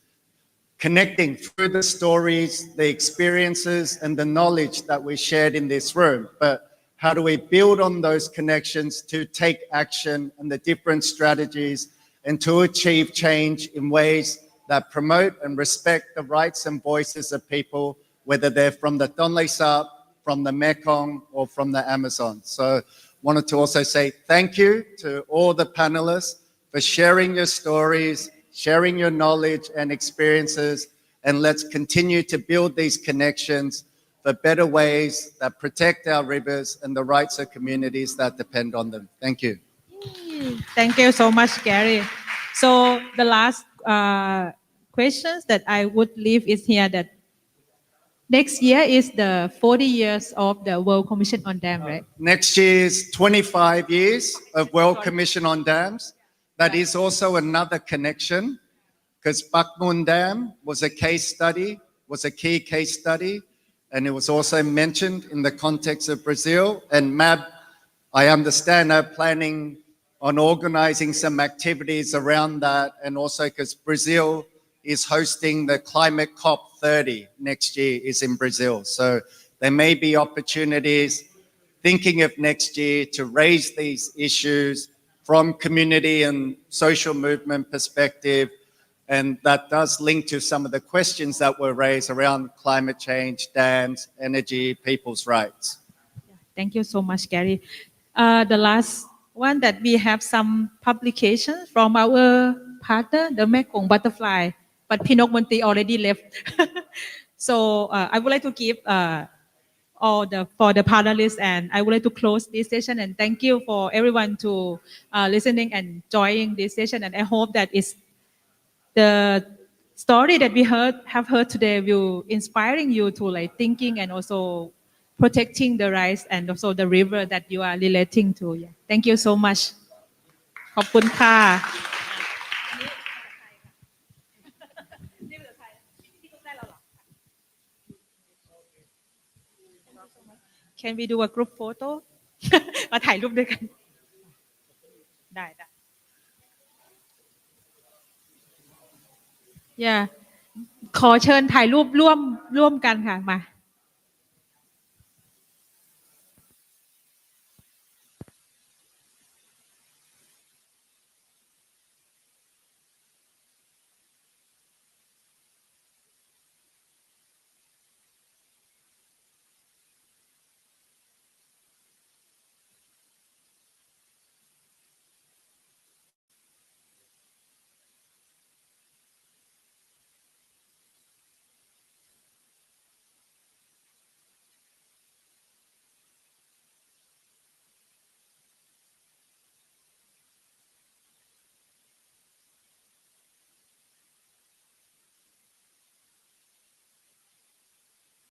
Speaker 12: connecting through the stories, the experiences, and the knowledge that we shared in this room. But how do we build on those connections to take action and the different strategies and to achieve change in ways that promote and respect the rights and voices of people, whether they're from the Tonle Sap, from the Mekong, or from the Amazon. So wanted to also say thank you to all the panelists for sharing your stories, sharing your knowledge and experiences, and let's continue to build these connections for better ways that protect our rivers and the rights of communities that depend on them. Thank you.
Speaker 7: Thank you so much, Gary. So the last questions that I would leave is here that next year is the 40 years of the World Commission on Dam, right?
Speaker 12: Next year is 25 years of World Commission on Dams. That is also another connection because Pak Mun Dam was a case study, was a key case study, and it was also mentioned in the context of Brazil. And MAB, I understand, are planning on organizing some activities around that, and also because Brazil is hosting the Climate COP30 next year is in Brazil. So there may be opportunities thinking of next year to raise these issues from community and social movement perspective. And that does link to some of the questions that were raised around climate change, dams, energy, people's rights.
Speaker 7: Thank you so much, Gary. The last one that we have some publications from our partner, the Mekong butterfly, but Pinok Monti already left. So I would like to give for the panelists, and I would like to close this session and thank you for everyone to listening and joining this session. And I hope that is the story that we have heard today will inspiring you to like thinking and also protecting the rights and also the river that you are relating to. Yeah. Thank you so much. ขอบคุณค่ะ Can we do a group photo มาถ่ายรูปด้วยกันได้ Yeah ขอเชิญถ่ายรูปร่วมกันค่ะมา